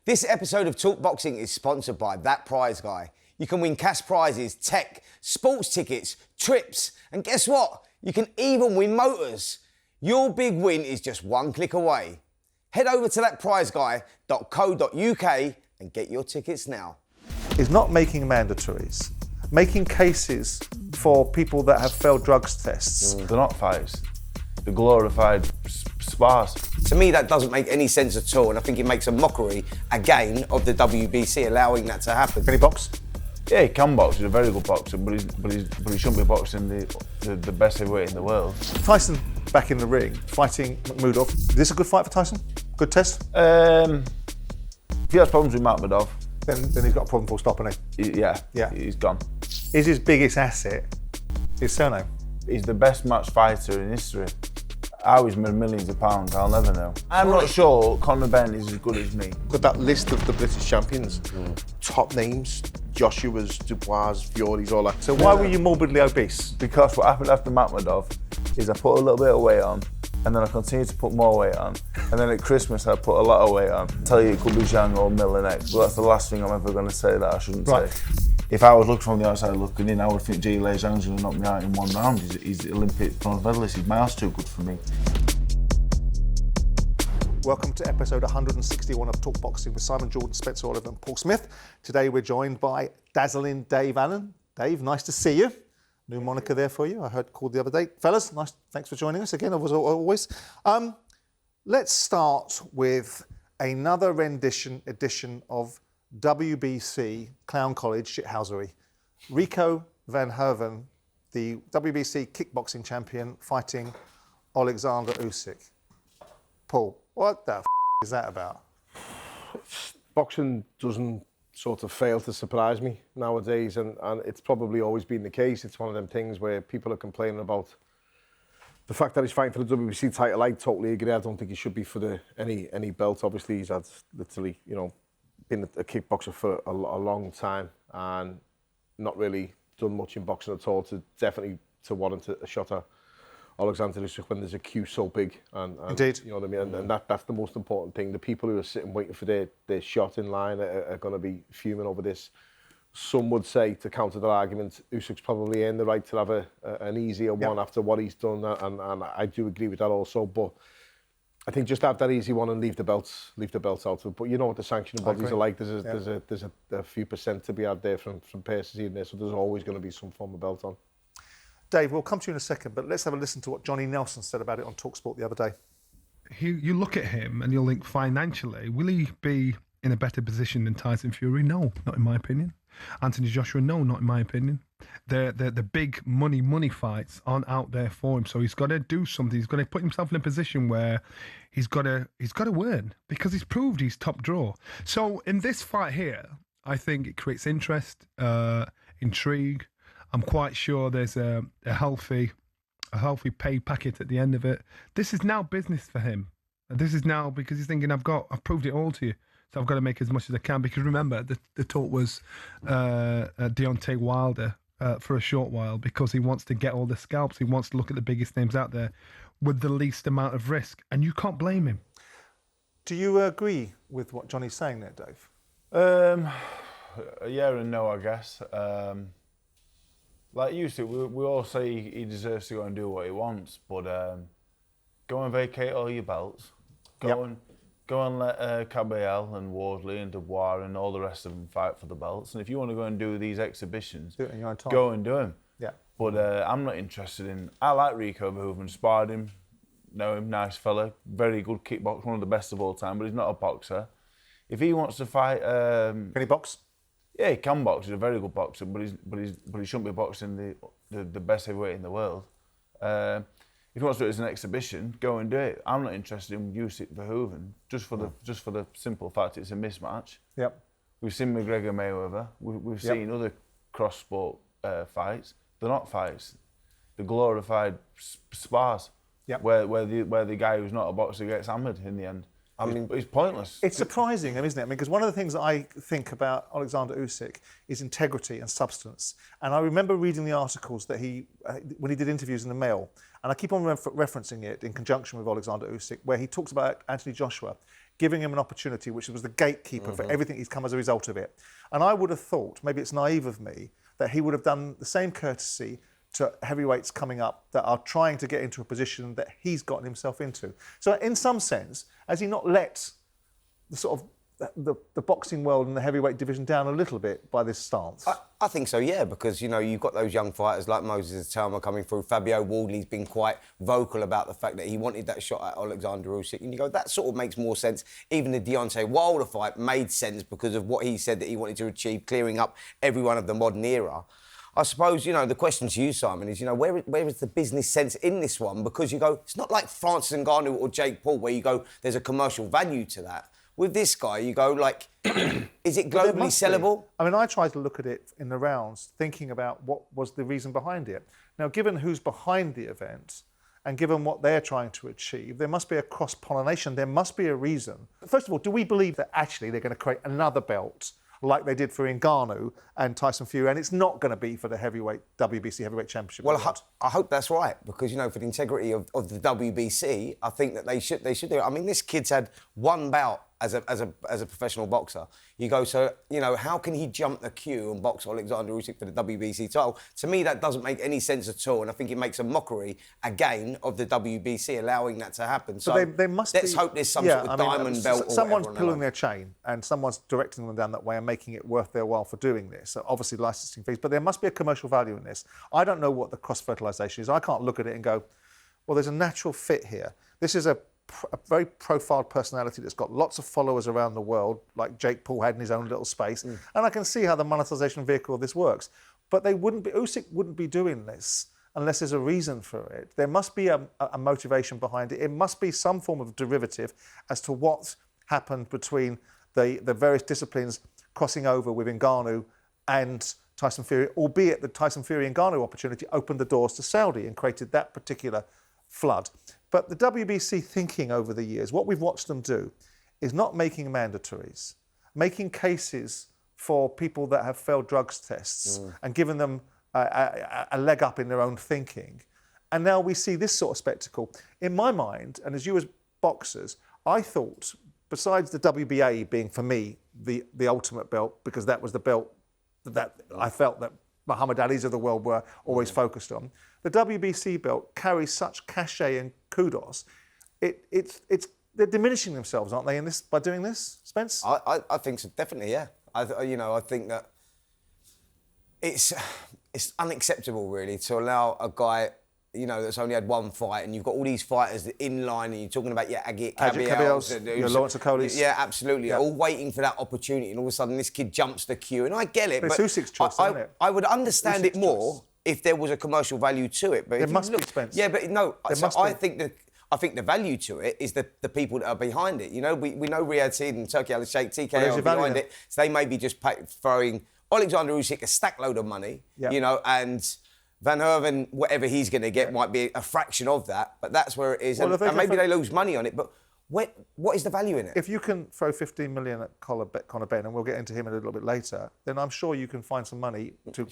This episode of Talk Boxing is sponsored by That Prize Guy. You can win cash prizes, tech, sports tickets, trips, and guess what? You can even win motors. Your big win is just one click away. Head over to thatprizeguy.co.uk and get your tickets now. Is not making mandatories, making cases for people that have failed drugs tests. They're not fights. They're glorified spars. To me, that doesn't make any sense at all, and I think it makes a mockery, again, of the WBC allowing that to happen. Can he box? Yeah, he can box. He's a very good boxer, but he shouldn't be boxing the best heavyweight in the world. Tyson back in the ring, fighting Makhmudov. Is this a good fight for Tyson? Good test? If he has problems with Makhmudov, Then he's got a problem full stop, hasn't he? yeah, Yeah. he's gone. Is his biggest asset his surname? He's the best match fighter in history. How he's made millions of pounds, I'll never know. I'm not sure Conor Benn is as good as me. Got that list of the British champions, top names, Joshua's, Dubois, Fury's, all that. So why were you morbidly obese? Because what happened after Makhmudov is I put a little bit of weight on, and then I continued to put more weight on, and then at Christmas I put a lot of weight on. I tell you, it could be Zhang or Miller next, but that's the last thing I'm ever going to say that I shouldn't say. If I was looking from the outside looking in, I would think Zhilei Zhang's going to knock me out in one round. He's the Olympic bronze medalist. He's miles too good for me. Welcome to episode 161 of Talk Boxing with Simon Jordan, Spencer Oliver and Paul Smith. Today we're joined by dazzling Dave Allen. Dave, nice to see you. New moniker there for you. I heard called the other day. Fellas, nice. Thanks for joining us again, as always. Let's start with another edition of WBC Clown College shithousery. Rico Verhoeven, the WBC kickboxing champion, fighting Oleksandr Usyk. Paul, what the is that about? Boxing doesn't sort of fail to surprise me nowadays, and it's probably always been the case. It's one of them things where people are complaining about the fact that he's fighting for the WBC title. I totally agree. I don't think he should be for any belt. Obviously, he's had literally, been a kickboxer for a long time and not really done much in boxing at all to warrant a shot at Oleksandr Usyk when there's a queue so big. And Indeed. You know what I mean? And that's the most important thing. The people who are sitting waiting for their shot in line are going to be fuming over this. Some would say, to counter that argument, Usyk's probably earned the right to have an easier one after what he's done, and I do agree with that also. But I think just have that easy one and leave the belts out. But you know what the sanctioning bodies are like. There's a few percent to be had there from purses in there, so there's always going to be some form of belt on. Dave, we'll come to you in a second, but let's have a listen to what Johnny Nelson said about it on talkSPORT the other day. You look at him and you'll think financially, will he be in a better position than Tyson Fury? No, not in my opinion. Anthony Joshua? No, not in my opinion. The big money fights aren't out there for him, so he's got to do something. He's got to put himself in a position where he's got to win, because he's proved he's top draw. So in this fight here, I think it creates interest, intrigue. I'm quite sure there's a healthy pay packet at the end of it. This is now business for him. This is now because he's thinking, I've proved it all to you, so I've got to make as much as I can. Because remember, the talk was Deontay Wilder for a short while, because he wants to get all the scalps. He wants to look at the biggest names out there with the least amount of risk, and you can't blame him. Do you agree with what Johnny's saying there, Dave? Yeah and no, I guess. Like you said, we all say he deserves to go and do what he wants, but go and vacate all your belts. Go and let Caballel and Wardley and Dubois and all the rest of them fight for the belts. And if you want to go and do these exhibitions, do it in your own time. Go and do them. Yeah. But I'm not interested in. I like Rico Verhoeven, sparred him, know him, nice fella, very good kickboxer, one of the best of all time. But he's not a boxer. If he wants to fight, can he box? Yeah, he can box. He's a very good boxer, but he shouldn't be boxing the best heavyweight in the world. If he wants to do it as an exhibition, go and do it. I'm not interested in Usyk Verhoeven just for the simple fact it's a mismatch. Yep. We've seen McGregor Mayweather. We've seen other cross-sport fights. They're not fights. They're glorified spars. Yep. Where the guy who's not a boxer gets hammered in the end. I mean, it's pointless. It's surprising, isn't it? Because one of the things that I think about Oleksandr Usyk is integrity and substance. And I remember reading the articles that when he did interviews in the Mail, and I keep on referencing it in conjunction with Oleksandr Usyk, where he talks about Anthony Joshua. giving him an opportunity, which was the gatekeeper for everything he's come as a result of it. And I would have thought, maybe it's naive of me, that he would have done the same courtesy to heavyweights coming up that are trying to get into a position that he's gotten himself into. So in some sense, has he not let the sort of the boxing world and the heavyweight division down a little bit by this stance? I think so, yeah, because, you know, you've got those young fighters like Moses Atama coming through. Fabio Wardley's been quite vocal about the fact that he wanted that shot at Oleksandr Usyk. And you go, that sort of makes more sense. Even the Deontay Wilder fight made sense because of what he said that he wanted to achieve, clearing up everyone of the modern era. I suppose, you know, the question to you, Simon, is, you know, where is the business sense in this one? Because you go, it's not like Francis Ngannou or Jake Paul where you go, there's a commercial value to that. With this guy, you go, like, is it globally sellable? I mean, I tried to look at it in the rounds, thinking about what was the reason behind it. Now, given who's behind the event and given what they're trying to achieve, there must be a cross-pollination. There must be a reason. First of all, do we believe that actually they're going to create another belt like they did for Ngannou and Tyson Fury, and it's not going to be for the WBC Heavyweight Championship? Well, I hope that's right, because, you know, for the integrity of the WBC, I think that they should do it. I mean, this kid's had one bout as a professional boxer. You go, so, you know, how can he jump the queue and box Oleksandr Usyk for the WBC title? To me, that doesn't make any sense at all, and I think it makes a mockery, again, of the WBC allowing that to happen. So they must let's hope there's some sort of diamond belt or someone's whatever pulling their chain and someone's directing them down that way and making it worth their while for doing this. So obviously licensing fees, but there must be a commercial value in this. I don't know what the cross-fertilisation is. I can't look at it and go, well, there's a natural fit here. This is a very profiled personality that's got lots of followers around the world, like Jake Paul had in his own little space, and I can see how the monetisation vehicle of this works. But Usyk wouldn't be doing this unless there's a reason for it. There must be a motivation behind it. It must be some form of derivative as to what happened between the various disciplines crossing over with Ngannou and Tyson Fury, albeit the Tyson Fury Ngannou opportunity opened the doors to Saudi and created that particular flood. But the WBC thinking over the years, what we've watched them do, is not making mandatories, making cases for people that have failed drugs tests and giving them a leg up in their own thinking. And now we see this sort of spectacle. In my mind, and as you as boxers, I thought, besides the WBA being for me the ultimate belt, because that was the belt that I felt that Muhammad Ali's of the world were always focused on, the WBC belt carries such cachet and kudos. They're diminishing themselves, aren't they, in this by doing this, Spence? I think so, definitely, yeah. I think that it's unacceptable, really, to allow a guy, you know, that's only had one fight, and you've got all these fighters in line, and you're talking about Agit Kabayels, Lawrence Okolis. Yeah, absolutely. All waiting for that opportunity, and all of a sudden this kid jumps the queue, and I get it. But it's Usyk's choice, isn't it? I would understand it more if there was a commercial value to it. But there must be, Spence. Yeah, but no. I think the value to it is the people that are behind it. You know, we know Riyad Seed and Turki Al-Sheikh, TKO are behind it, so they may be just throwing Oleksandr Usyk a stack load of money, you know, and Van Herven, whatever he's going to get, might be a fraction of that, but that's where it is. Well, and maybe they lose money on it, but what is the value in it? If you can throw 15 million at Conor Benn, and we'll get into him a little bit later, then I'm sure you can find some money to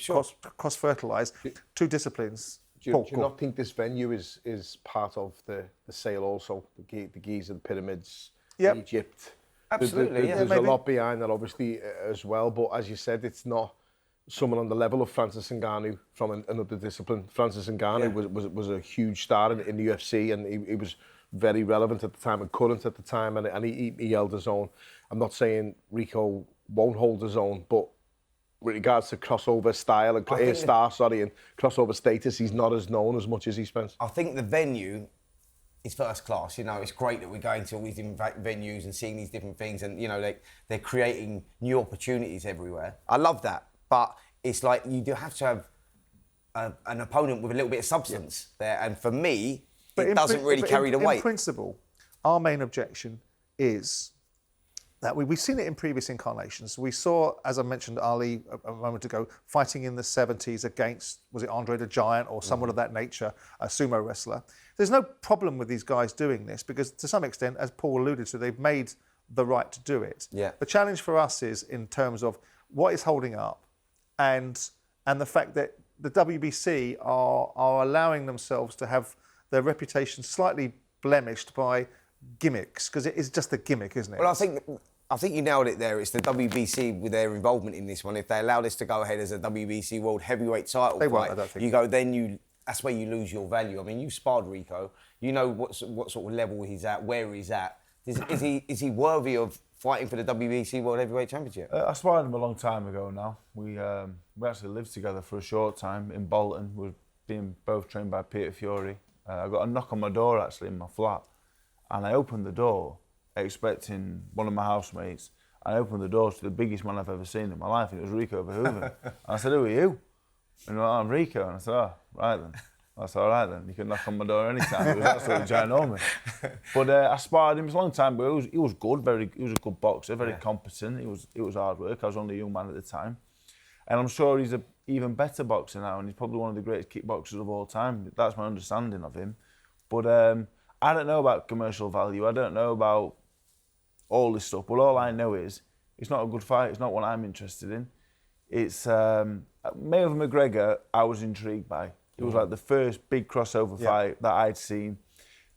cross-fertilise two disciplines. Do you not think this venue is part of the sale also? The Giza, the pyramids, Egypt. Absolutely, There's a lot behind that, obviously, as well. But as you said, it's not someone on the level of Francis Ngannou from another discipline. Francis Ngannou was a huge star in the UFC, and he was very relevant at the time and current at the time, and he held his own. I'm not saying Rico won't hold his own, but with regards to crossover style and and crossover status, he's not as known as much as he spends. I think the venue is first class. You know, it's great that we're going to all these different venues and seeing these different things, and you know, they're creating new opportunities everywhere. I love that, but it's like you do have to have an opponent with a little bit of substance there, and for me, it doesn't really carry the weight. In principle, our main objection is that we've seen it in previous incarnations. We saw, as I mentioned, Ali a moment ago, fighting in the 70s against, was it Andre the Giant or someone of that nature, a sumo wrestler. There's no problem with these guys doing this because, to some extent, as Paul alluded to, they've made the right to do it. Yeah. The challenge for us is in terms of what is holding up and the fact that the WBC are allowing themselves to have their reputation slightly blemished by gimmicks? Because it is just a gimmick, isn't it? Well, I think you nailed it there. It's the WBC with their involvement in this one. If they allow this to go ahead as a WBC World Heavyweight title They fight, won't, I don't think. you go, that's where you lose your value. I mean, you sparred Rico. You know what sort of level he's at, where he's at. Is he worthy of fighting for the WBC World Heavyweight Championship? I sparred him a long time ago now. We actually lived together for a short time in Bolton. We were being both trained by Peter Fury. I got a knock on my door actually in my flat, and I opened the door expecting one of my housemates. I opened the door to the biggest man I've ever seen in my life, and it was Rico Verhoeven. And I said, "Who are you?" And he went, "I'm Rico." And I said, "Oh, right then." That's all right then. You can knock on my door anytime. It was absolutely ginormous. But I sparred him. It was a long time, but he was good. He was a good boxer, very competent. It was hard work. I was only a young man at the time, and I'm sure he's an even better boxer now, and he's probably one of the greatest kickboxers of all time. That's my understanding of him. But I don't know about commercial value. I don't know about all this stuff. But all I know is it's not a good fight. It's not what I'm interested in. It's Mayweather McGregor. I was intrigued by. It was like the first big crossover fight that I'd seen.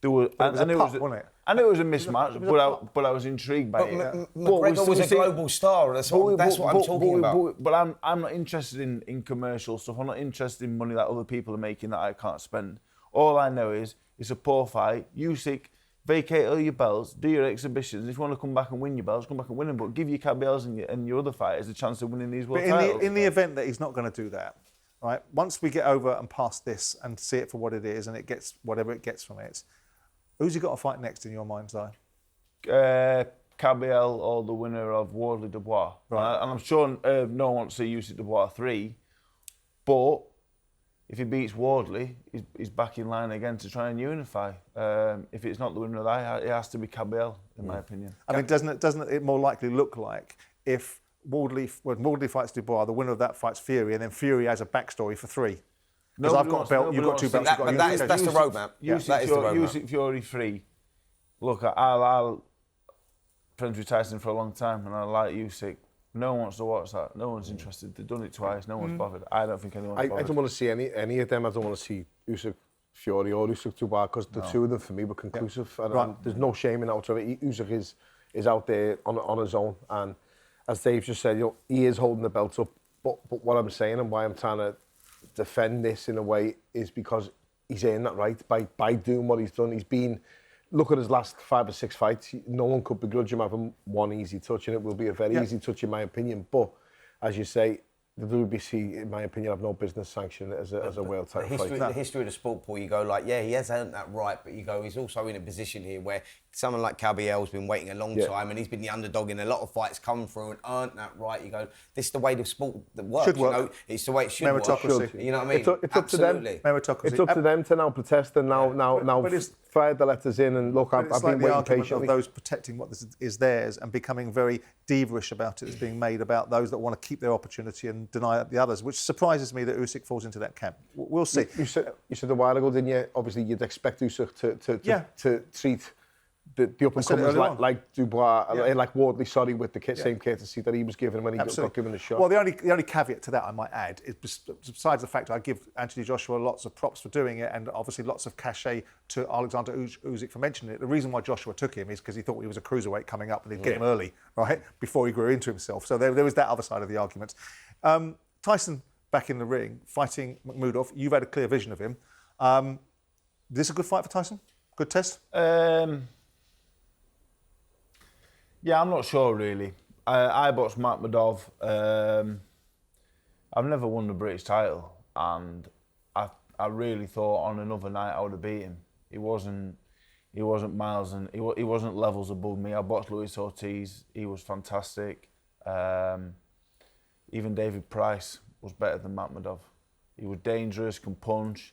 There was, wasn't it? I knew it was a mismatch, but I was intrigued by it. McGregor was a global star. That's what I'm talking about. But I'm not interested in commercial stuff. I'm not interested in money that other people are making that I can't spend. All I know is it's a poor fight. Usyk, vacate all your belts, do your exhibitions. If you want to come back and win your belts, come back and win them. But give your KBLs and your other fighters a chance of winning these world titles. In the event that he's not going to do that, right? Once we get over and past this and see it for what it is, and it gets whatever it gets from it, who's he got to fight next in your mind's eye? KBL or the winner of Wardley Dubois. Right. And I'm sure no one wants to see Usyk Dubois 3, but if he beats Wardley, he's back in line again to try and unify. If it's not the winner of that, it has to be KBL, in my opinion. I mean, doesn't it more likely look like if when Wardley fights Dubois, the winner of that fights Fury, and then Fury has a backstory for 3? Because I've got a belt, you've got 2 belts. That's the roadmap. Usyk Fury 3. Look, I'll friends with Tyson for a long time, and I like Usyk. No one wants to watch that. No one's interested. They've done it twice. No one's bothered. I don't think anyone's bothered. I don't want to see any of them. I don't want to see Usyk Fury or Usyk Dubois, because the two of them for me were conclusive. And there's no shame in out of it. Usyk is out there on his own, and as Dave just said, he is holding the belt up. But what I'm saying and why I'm trying to defend this in a way is because he's earned that right by doing what he's done. He's been, look at his last 5 or 6 fights. No one could begrudge him having one easy touch, and it will be a very easy touch in my opinion. But as you say, the WBC, in my opinion, have no business sanction as a world title fight. The history of the sport, Paul, you go like, he has earned that right, but you go, he's also in a position here where someone like KBL's been waiting a long time, and he's been the underdog in a lot of fights, come through and earned that right. You go, this is the way the sport works. Should work. You know? It's the way it should work. You know what I mean? It's up to them. It's up to them to now protest and now fire the letters in. And look, I've been waiting patiently. Of those protecting what is theirs and becoming very diva-ish about it that's being made about those that want to keep their opportunity and deny the others, which surprises me that Usyk falls into that camp. We'll see. You said a while ago, didn't you? Obviously, you'd expect Usyk to treat the up-and-comers like Dubois, like Wardley, with the same courtesy that he was given when he got given a shot. Well, the only caveat to that I might add is, besides the fact I give Anthony Joshua lots of props for doing it, and obviously lots of cachet to Oleksandr Usyk for mentioning it, the reason why Joshua took him is because he thought he was a cruiserweight coming up and he'd get him early, right, before he grew into himself. So there was that other side of the argument. Tyson back in the ring, fighting Makhmudov. You've had a clear vision of him. Is this a good fight for Tyson? Good test? Yeah, I'm not sure really. I boxed Makhmudov. I've never won the British title, and I really thought on another night I would have beat him. He wasn't miles and he wasn't levels above me. I boxed Luis Ortiz. He was fantastic. Even David Price was better than Makhmudov. He was dangerous, can punch,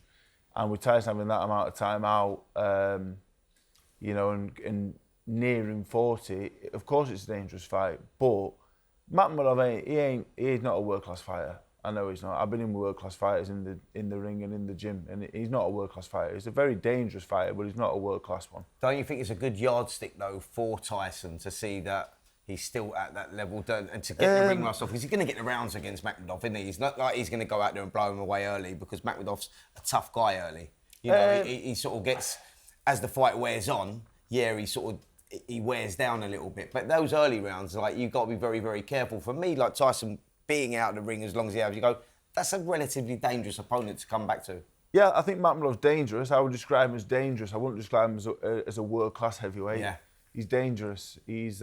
and with Tyson having that amount of time out, and nearing 40, of course it's a dangerous fight. But Makhmudov, he's not a world-class fighter. I know he's not. I've been in world-class fighters in the ring and in the gym, and he's not a world-class fighter. He's a very dangerous fighter, but he's not a world-class one. Don't you think it's a good yardstick, though, for Tyson to see that he's still at that level and to get the ring rust off? Because he's going to get the rounds against Makhmudov, isn't he? He's not like he's going to go out there and blow him away early, because Makhmudov's a tough guy early. He sort of gets, as the fight wears on, he wears down a little bit. But those early rounds, like, you've got to be very, very careful. For me, like Tyson being out of the ring as long as he has, you go, that's a relatively dangerous opponent to come back to. Yeah, I think Makhmudov's dangerous. I would describe him as dangerous. I wouldn't describe him as a world-class heavyweight. Yeah. He's dangerous. He's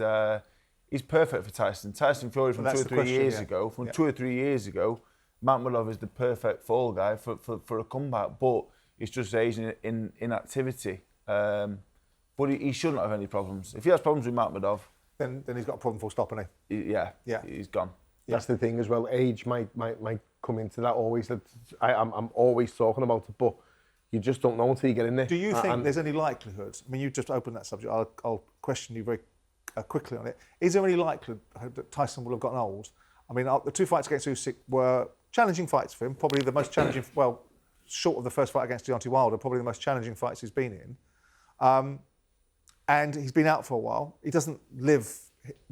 perfect for Tyson. Tyson Fury from 2 or 3 years ago, 2 or 3 years ago, Makhmudov is the perfect fall guy for a comeback, but it's just age in inactivity. But he shouldn't have any problems. If he has problems with Makhmudov, then he's got a problem full stop, hasn't he? Yeah, he's gone. That's the thing as well. Age might come into that always. I'm always talking about it, but you just don't know until you get in there. Do you think there's any likelihood? I mean, you just opened that subject. I'll question you very quickly on it. Is there any likelihood that Tyson will have gotten old? I mean, the 2 fights against Usyk were challenging fights for him. Probably the most challenging. Well, short of the first fight against Deontay Wilder, probably the most challenging fights he's been in. And he's been out for a while. He doesn't live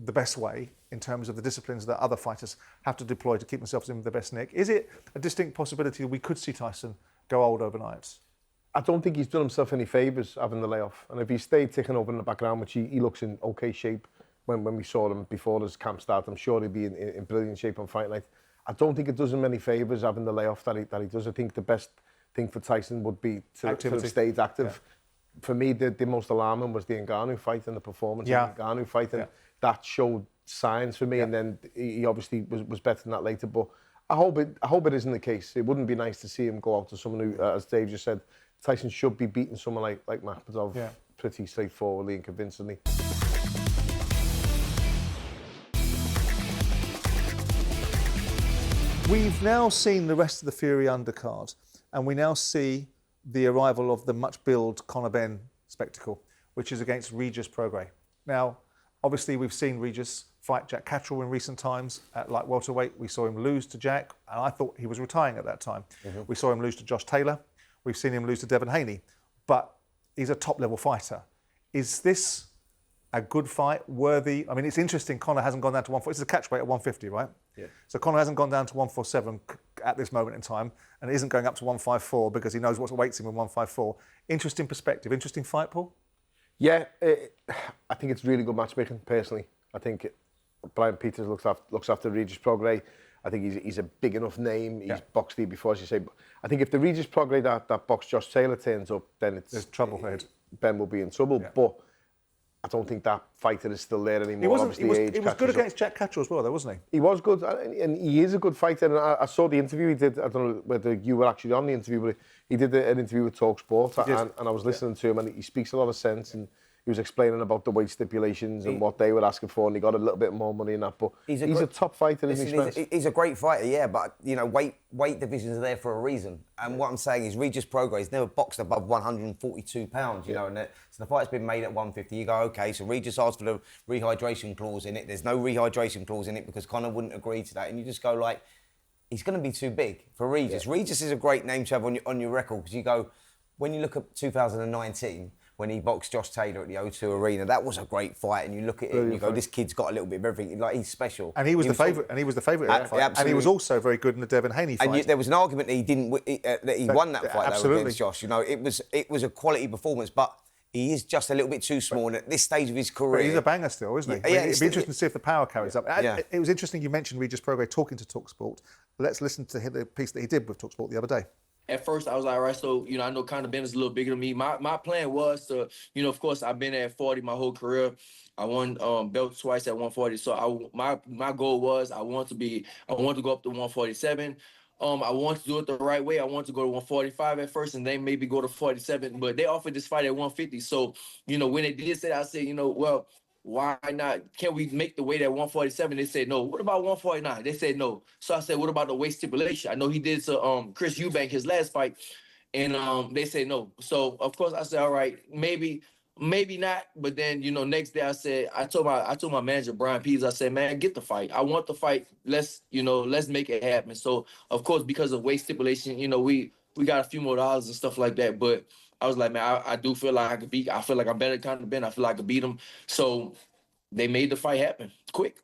the best way in terms of the disciplines that other fighters have to deploy to keep themselves in the best nick. Is it a distinct possibility that we could see Tyson go old overnight? I don't think he's done himself any favours having the layoff. And if he stayed ticking over in the background, which he looks in okay shape when we saw him before his camp start, I'm sure he'd be in brilliant shape on fight night. I don't think it does him any favours having the layoff that he does. I think the best thing for Tyson would be to have stayed active. Yeah. For me, the most alarming was the Ngannou fight and the performance of the Ngannou fight. And that showed signs for me. And then he obviously was better than that later. But I hope it isn't the case. It wouldn't be nice to see him go out to someone who, as Dave just said, Tyson should be beating someone like Makhmudov pretty straightforwardly and convincingly. We've now seen the rest of the Fury undercard, and we now see the arrival of the much-billed Conor Benn spectacle, which is against Regis Prograis. Now, obviously, we've seen Regis fight Jack Catterall in recent times at light welterweight. We saw him lose to Jack, and I thought he was retiring at that time. We saw him lose to Josh Taylor. We've seen him lose to Devin Haney, but he's a top-level fighter. Is this a good fight, worthy? I mean, it's interesting, Conor hasn't gone down to 140. This is a catch weight at 150, right? Yeah. So Conor hasn't gone down to 147 at this moment in time, and isn't going up to 154 because he knows what awaits him in 154. Interesting perspective, interesting fight, Paul? Yeah, I think it's really good matchmaking, personally. I think Brian Peters looks after Regis Prograis. I think he's a big enough name. He's boxed here before, as you say. I think if the Regis Prograis that boxed Josh Taylor turns up, then there's trouble for him. Ben will be in trouble. Yeah. But I don't think that fighter is still there anymore. He was good against Jack Catterall as well, though, wasn't he? He was good, and he is a good fighter. And I saw the interview he did. I don't know whether you were actually on the interview, but he did an interview with talkSPORT, and I was listening to him, and he speaks a lot of sense. And he was explaining about the weight stipulations and what they were asking for, and he got a little bit more money in that. But he's a top fighter, isn't he? He's a great fighter, yeah. But you know, weight divisions are there for a reason. And what I'm saying is, Regis Prograis never boxed above 142 pounds. You know, and so the fight's been made at 150. You go, okay. So Regis asked for the rehydration clause in it. There's no rehydration clause in it because Conor wouldn't agree to that. And you just go like, he's going to be too big for Regis. Yeah. Regis is a great name to have on your record because you go, when you look at 2019. When he boxed Josh Taylor at the O2 Arena, that was a great fight. And you look at it and you go, this kid's got a little bit of everything. Like, he's special. And he was the favourite. And he was the favourite in that fight. Absolutely. And he was also very good in the Devin Haney fight. And there was an argument that he won that fight though, against Josh. You know, it was a quality performance, but he is just a little bit too small. And at this stage of his career, but he's a banger still, isn't he? It'd be interesting to see if the power carries up. It was interesting you mentioned Regis Prograis talking to talkSPORT. Let's listen to the piece that he did with talkSPORT the other day. At first, I was like, all right, so, you know, I know Conor Benn is a little bigger than me. My plan was to, you know, of course, I've been at 40 my whole career. I won belts twice at 140. So my goal was I want to go up to 147. I want to do it the right way. I want to go to 145 at first and then maybe go to 47. But they offered this fight at 150. So, you know, when they did say that, I said, you know, well, why not? Can we make the weight at 147? They said no. What about 149? They said no. So I said, what about the weight stipulation? I know he did to Chris Eubank his last fight, and they said no. So of course I said, all right, maybe not. But then, you know, next day I told my manager Brian Peters, I said, man, get the fight. I want the fight. Let's make it happen. So of course, because of weight stipulation, you know, we got a few more dollars and stuff like that, but I was like, man, I do feel like I could beat. I feel like I'm better than Conor Benn. I feel like I could beat him. So they made the fight happen quick.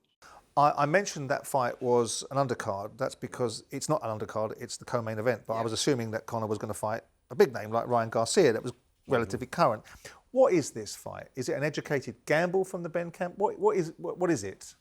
I mentioned that fight was an undercard. That's because it's not an undercard. It's the co-main event. But I was assuming that Conor was going to fight a big name like Ryan Garcia that was relatively current. What is this fight? Is it an educated gamble from the Benn camp? What is it?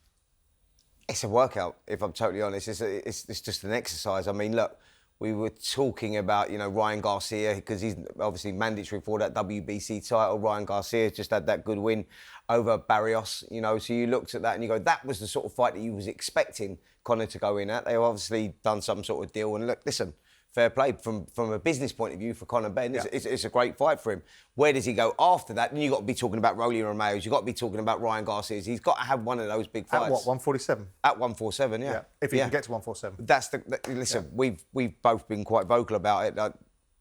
It's a workout, if I'm totally honest. It's just an exercise. I mean, look, we were talking about, Ryan Garcia, because he's obviously mandatory for that WBC title. Ryan Garcia just had that good win over Barrios, So you looked at that and you go, that was the sort of fight that you was expecting Conor to go in at. They've obviously done some sort of deal. And look, listen, fair play from a business point of view for Conor Benn. It's a great fight for him. Where does he go after that? Then you've got to be talking about Rolly Romeo's. You've got to be talking about Ryan Garcia's. He's got to have one of those big fights. At what, 147? At 147, yeah. If he can get to 147. Listen, we've both been quite vocal about it.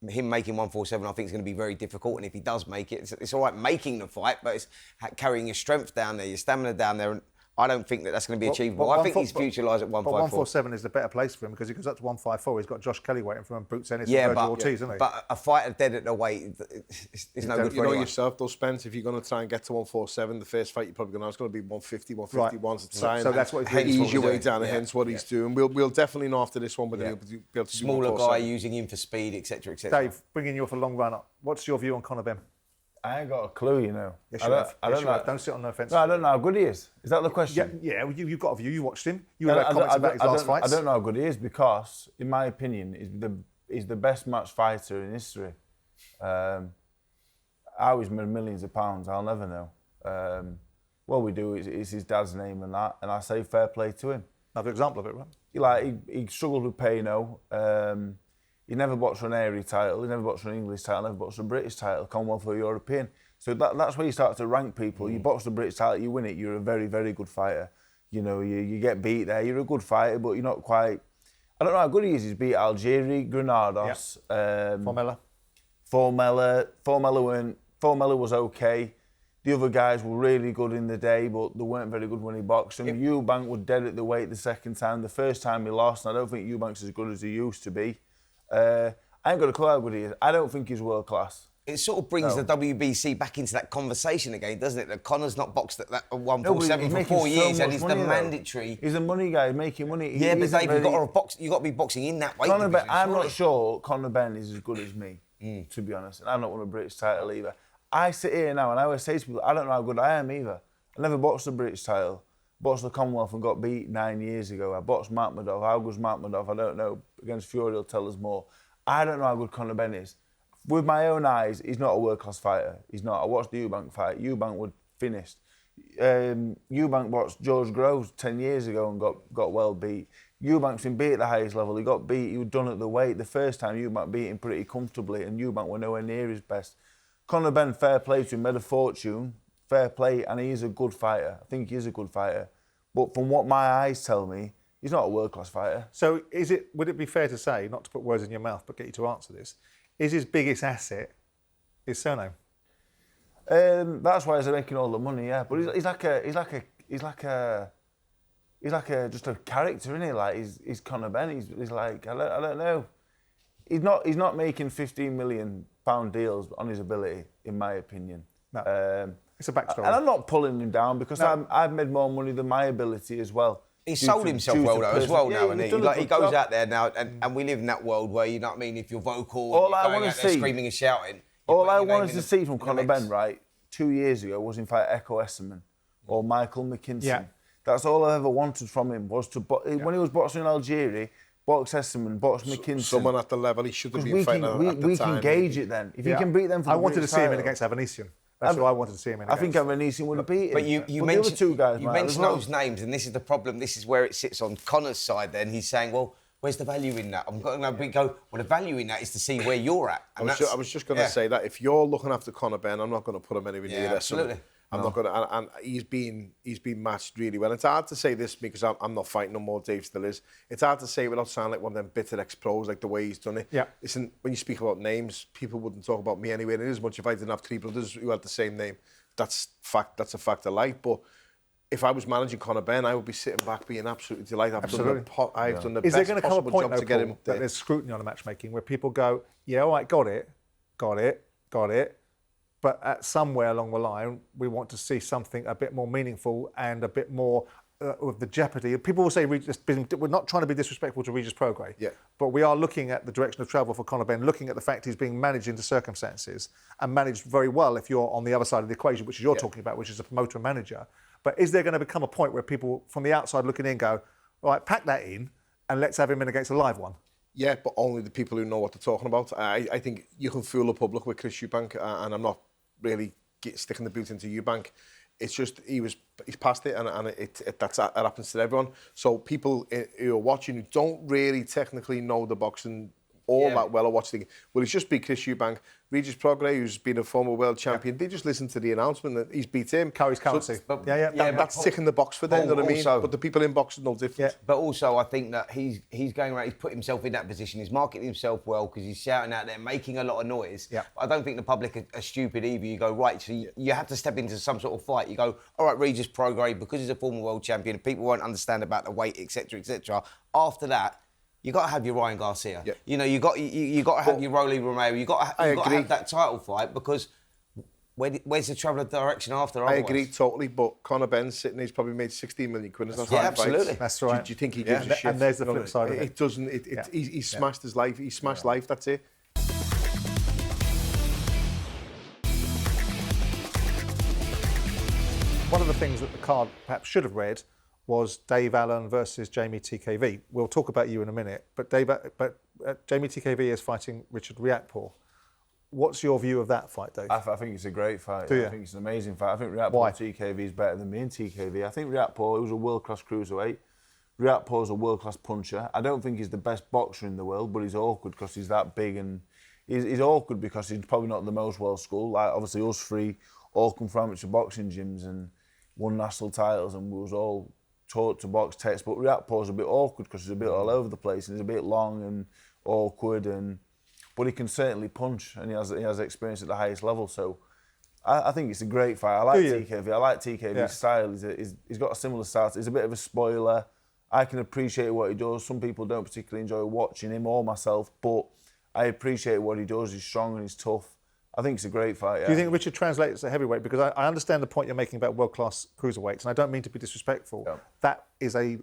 Him making 147, I think, is going to be very difficult. And if he does make it, it's all right making the fight, but it's carrying your strength down there, your stamina down there. And I don't think that's going to be achievable. I think his future lies at 154. But 147 is the better place for him because he goes up to 154. He's got Josh Kelly waiting for him, Boots Ennis and Virgil Ortiz, isn't he? But a fighter dead at the weight is no good for anyone. You know yourself, though, Spence, if you're going to try and get to 147, the first fight you're probably going to have is going to be 150, 151 to try so that's what he's ease your way down, and hence what he's doing. We'll definitely know after this one whether he'll be able to do smaller guy using him for speed, etc., etc. Dave, bringing you off a long run up, what's your view on Conor Benn? I ain't got a clue, Yes, I don't know. Don't sit on no fence. No, I don't know how good he is. Is that the question? Yeah. You've got a view. You watched him. You heard comments about his last fights. I don't know how good he is because, in my opinion, he's the best match fighter in history. How he's made millions of pounds, I'll never know. What we do is his dad's name and that, and I say fair play to him. Another example of it, right? He struggled with Payno. He never boxed for an area title, he never boxed for an English title, never boxed for a British title, Commonwealth or European. So that's where you start to rank people. You box the British title, you win it, you're a very, very good fighter. You get beat there, you're a good fighter, but you're not quite... I don't know how good he is. He's beat Algieri, Granados... Formella was okay. The other guys were really good in the day, but they weren't very good when he boxed them. Eubank was dead at the weight the second time. The first time he lost, and I don't think Eubank's as good as he used to be. I ain't got a clue how good he is. I don't think he's world class. It sort of brings the WBC back into that conversation again, doesn't it? That Conor's not boxed at 147 for 4 years, and he's the mandatory. He's a money guy, making money. Yeah, but Dave, you've got to be boxing in that weight division. I'm not sure Conor Benn is as good as me, to be honest. And I've not won a British title either. I sit here now and I always say to people, I don't know how good I am either. I never boxed the British title. Boxed the Commonwealth and got beat 9 years ago. I boxed Makhmudov. How good's Makhmudov? I don't know. Against Fury, he'll tell us more. I don't know how good Conor Benn is. With my own eyes, he's not a world-class fighter. He's not. I watched the Eubank fight. Eubank was finished. Eubank boxed George Groves 10 years ago and got well beat. Eubank's been beat at the highest level. He got beat. He was done at the weight. The first time, Eubank beat him pretty comfortably, and Eubank were nowhere near his best. Conor Benn, fair play to him, made a fortune. Fair play, and he is a good fighter. I think he is a good fighter. But from what my eyes tell me, he's not a world-class fighter. So would it be fair to say, not to put words in your mouth, but get you to answer this, is his biggest asset his surname? That's why he's making all the money, yeah. But he's like just a character, isn't he? Like he's Conor Benn. He's like I don't know. He's not making £15 million deals on his ability, in my opinion. No. It's a backstory. And I'm not pulling him down because I've made more money than my ability as well. He's sold himself well though as well now, and he goes out there now, and we live in that world where, you know what I mean, if you're vocal, all you're I going out there screaming and shouting. All I wanted to see from Conor Benn, right, 2 years ago was in fact Echo Esserman or Michael McKinson. Yeah. That's all I ever wanted from him was to when he was boxing in Algeria, box Esserman, box McKinson. Someone at the level he should have been fighting at the time. We can gauge it then. If he can beat them for I wanted to see him in against Avanesian. That's what I wanted to see him in. I think Avanesian would have beaten him. But you mentioned the other two guys, you mentioned those names, and this is the problem. This is where it sits on Conor's side. Then he's saying, "Well, where's the value in that?" I'm going to go. Well, the value in that is to see where you're at. I was just going to say that if you're looking after Conor Benn, I'm not going to put him anywhere near this. Absolutely. I'm not going to, and he's been matched really well. It's hard to say this because I'm not fighting no more. Dave still is. It's hard to say without sounding like one of them bitter ex-pros, like the way he's done it. Yeah. Listen, when you speak about names, people wouldn't talk about me anyway. It is much if I didn't have three brothers who had the same name. That's fact. That's a fact of life. But if I was managing Conor Benn, I would be sitting back being absolutely delighted. I've done the Is best there going to come a point, to get him Paul, that there's scrutiny on the matchmaking where people go, yeah, all right, got it, but at somewhere along the line, we want to see something a bit more meaningful and a bit more with the jeopardy. People will say we're not trying to be disrespectful to Regis Prograis, but we are looking at the direction of travel for Conor Benn, looking at the fact he's being managed into circumstances and managed very well if you're on the other side of the equation, which is you're talking about, which is a promoter and manager. But is there going to become a point where people from the outside looking in go, all right, pack that in and let's have him in against a live one? Yeah, but only the people who know what they're talking about. I think you can fool the public with Chris Eubank, and I'm not really sticking the boot into Eubank. It's just he's past it, and it happens to everyone. So people who are watching who don't really technically know the boxing all that well or watch the. Well, it's just beat Chris Eubank. Regis Prograis, who's been a former world champion, they just listen to the announcement that he's beat him. Carries currency. So, that's ticking the box for them, you know what I mean? But the people in boxing know different. Yeah. But also, I think that he's going around, he's put himself in that position, he's marketing himself well because he's shouting out there, making a lot of noise. Yeah. I don't think the public are stupid either. You go, right, so you have to step into some sort of fight. You go, all right, Regis Prograis, because he's a former world champion, people won't understand about the weight, etc., etc. After that, you got to have your Ryan Garcia. Yeah. You know, you got to have your Rolly Romero. You got to have that title fight because where's the travel of direction after? I agree totally, but Conor Benn sitting, he's probably made 16 million quid. Absolutely. That's right. Do you think he gives a shit? And there's the flip side of it. It doesn't. He's smashed his life. He's smashed life. That's it. One of the things that the card perhaps should have read was Dave Allen versus Jamie TKV. We'll talk about you in a minute, but Jamie TKV is fighting Richard Riakporhe. What's your view of that fight, Dave? I think it's a great fight. Do you? I think it's an amazing fight. I think Riakporhe Why? TKV is better than me in TKV. I think Riakporhe was a world-class cruiserweight. Riakporhe's a world-class puncher. I don't think he's the best boxer in the world, but he's awkward because he's that big, and he's awkward because he's probably not the most well-schooled. Like, obviously, us three all come from amateur boxing gyms and won national titles, and we was all taught to box text, but Riakporhe's a bit awkward because he's a bit all over the place and he's a bit long and awkward, but he can certainly punch and he has experience at the highest level. So I think it's a great fight. I like TKV. I like TKV's style. He's got a similar style. He's a bit of a spoiler. I can appreciate what he does. Some people don't particularly enjoy watching him or myself, but I appreciate what he does. He's strong and he's tough. I think it's a great fight. Do you think Richard translates to heavyweight? Because I understand the point you're making about world-class cruiserweights, and I don't mean to be disrespectful. Yeah. That is a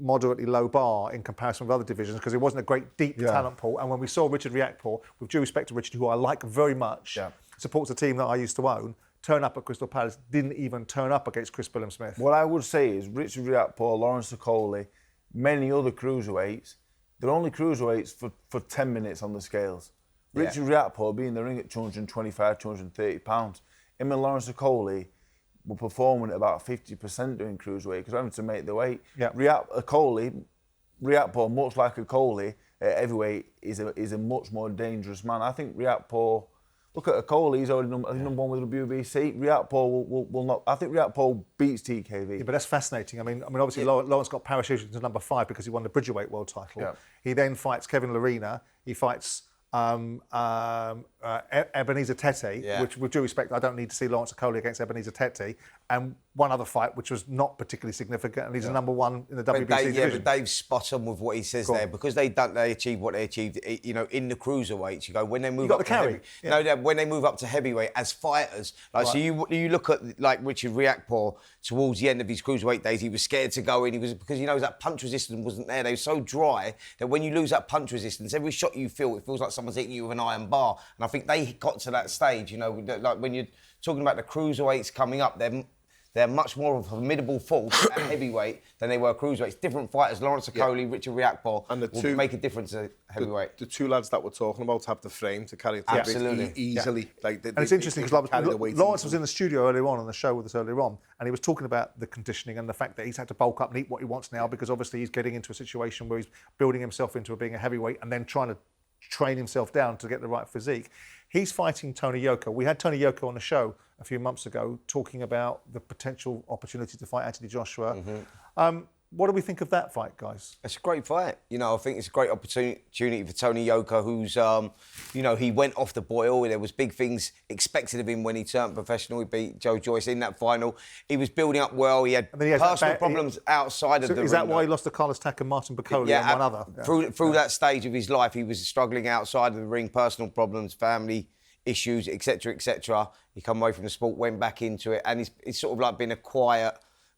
moderately low bar in comparison with other divisions because it wasn't a great deep talent pool. And when we saw Richard Riakporhe, with due respect to Richard, who I like very much, supports a team that I used to own, turn up at Crystal Palace, didn't even turn up against Chris Billam-Smith. What I would say is Richard Riakporhe, Lawrence Okoli, many other cruiserweights, they're only cruiserweights for 10 minutes on the scales. Richard Riakporhe being in the ring at 225, 230 pounds. Him and Lawrence Okoli were performing at about 50% doing cruiserweight because having to make the weight. Yeah. Riakporhe, much like Okoli, at heavyweight, is a much more dangerous man. I think Riakporhe, look at Okoli, he's already number one with WBC. Riakporhe will not. I think Riakporhe beats TKV. Yeah, but that's fascinating. I mean, obviously Lawrence got parachuted to number 5 because he won the Bridgerweight world title. Yeah. He then fights Kevin Lerena. He fights Ebenezer Tete, which, with due respect, I don't need to see Lawrence Okoli against Ebenezer Tete, and one other fight which was not particularly significant, and he's number 1 in the WBC division. Yeah, but Dave's spot on with what he says there because they achieved what they achieved. You know, in the cruiserweights, you go when they move up to heavy, when they move up to heavyweight as fighters. Like so, you look at like Richard Riakporhe towards the end of his cruiserweight days, he was scared to go in. Because he knows that punch resistance wasn't there. They were so dry that when you lose that punch resistance, every shot you feel, it feels like someone's hitting you with an iron bar. And I think they got to that stage. You know, like when you're talking about the cruiserweights coming up, they're much more of a formidable force at heavyweight than they were cruiserweights. Different fighters, Lawrence Okoli, Richard Riakporhe, and will make a difference at heavyweight. The two lads that we're talking about have the frame to carry it easily. Yeah. And it's interesting because Lawrence was in the studio earlier on the show with us earlier on, and he was talking about the conditioning and the fact that he's had to bulk up and eat what he wants now because obviously he's getting into a situation where he's building himself into being a heavyweight and then trying to train himself down to get the right physique. He's fighting Tony Yoka. We had Tony Yoka on the show a few months ago talking about the potential opportunity to fight Anthony Joshua. Mm-hmm. What do we think of that fight, guys? It's a great fight. You know, I think it's a great opportunity for Tony Yoka, who's, you know, he went off the boil. There was big things expected of him when he turned professional. He beat Joe Joyce in that final. He was building up well. He had personal problems outside of the ring. Is that why he lost to Carlos Tack and Martin Bacoli and one other? Through that stage of his life, he was struggling outside of the ring, personal problems, family issues, etc., etc. He come away from the sport, went back into it, and he's sort of like been a quiet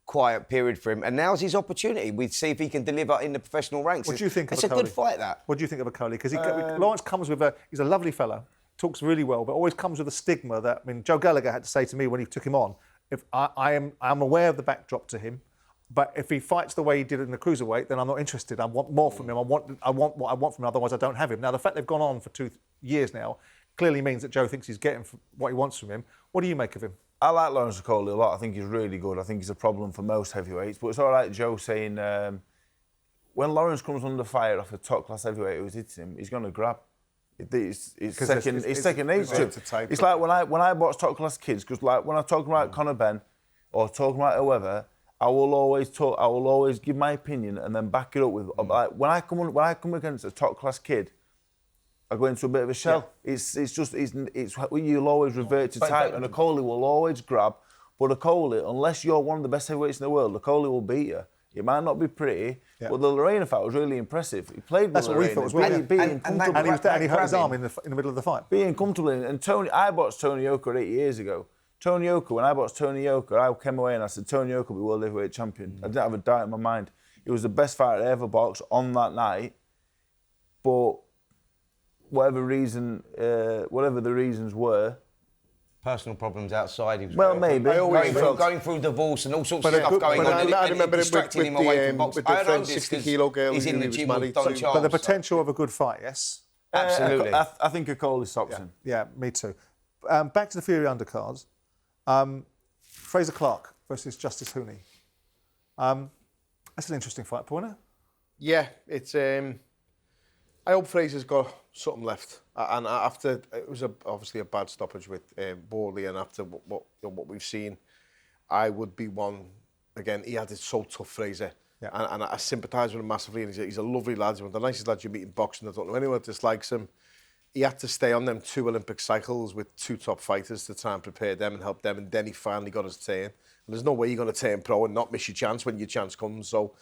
quiet period for him, and now's his opportunity. We'd see if he can deliver in the professional ranks. What do you think of It's a Okolie? good fight, that. What do you think of Okolie? Because Lawrence comes with he's a lovely fella, talks really well, but always comes with a stigma that, I mean, Joe Gallagher had to say to me when he took him on, if I'm aware of the backdrop to him, but if he fights the way he did in the cruiserweight, then I'm not interested. I want more from him. I want what I want from him, otherwise I don't have him. Now, the fact they've gone on for 2 years now clearly means that Joe thinks he's getting what he wants from him. What do you make of him? I like Lawrence Okolie a lot. I think he's really good. I think he's a problem for most heavyweights. But it's all right, Joe saying when Lawrence comes under fire off a top-class heavyweight who's hitting him, he's going to grab. It's second nature. It's like when I watch top-class kids, because like when I talk about Conor Benn or talk about whoever, I will always give my opinion and then back it up with like when I come against a top-class kid, I go into a bit of a shell. Yeah. It's you'll always revert to type, and Okolie will always grab. But Okolie, unless you're one of the best heavyweights in the world, Okolie will beat you. It might not be pretty, but the Lorena fight was really impressive. He played with Lorena. That's what we thought as well. And he hurt his arm in the middle of the fight. Being comfortable and I boxed Tony Yoka 8 years ago. Tony Yoka, when I boxed Tony Yoka, I came away and I said, Tony Yoka will be world heavyweight champion. I didn't have a doubt in my mind. It was the best fight I ever boxed on that night. But whatever the reasons were, personal problems outside. He was maybe going through divorce and all sorts of stuff going on. I remember distracting him away from boxing. With the 60-kilo girl he's in the gym with Don Charles. But the potential of a good fight, yes? Absolutely. I think Okolie stops him. Yeah, me too. Back to the Fury undercards. Fraser Clarke versus Justice Hooney. That's an interesting fight, Paul, isn't it? Yeah, it's. I hope Fraser's got something left. And after it was obviously a bad stoppage with Borley, and after what we've seen, I would be one again. He had it so tough, Fraser, and I sympathise with him massively. And he's a lovely lad. He's one of the nicest lads you meet in boxing. I don't know anyone that dislikes him. He had to stay on them 2 Olympic cycles with 2 top fighters to try and prepare them and help them, and then he finally got his turn. And there's no way you're going to turn pro and not miss your chance when your chance comes. So,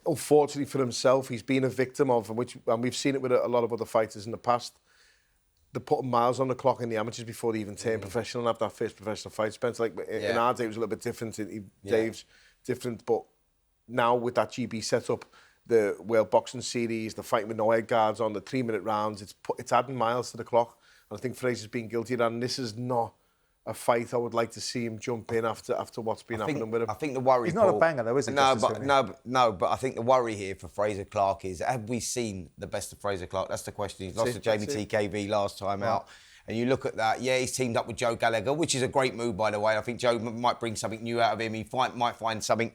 unfortunately for himself, he's been a victim of, and we've seen it with a lot of other fighters in the past. They're putting miles on the clock in the amateurs before they even turn professional and have that first professional fight. Spence, like in our day, it was a little bit different. Dave's different, but now with that GB setup, the World Boxing Series, the fighting with no head guards on, the 3-minute rounds, it's adding miles to the clock. And I think Fraser's been guilty of that, and this is not a fight I would like to see him jump in after what's been happening with him. I think the worry... He's not a banger though, is he? No, but I think the worry here for Fraser Clarke is, have we seen the best of Fraser Clarke? That's the question. He's lost to Jamie TKV last time out. And you look at that, he's teamed up with Joe Gallagher, which is a great move, by the way. I think Joe might bring something new out of him. He might find something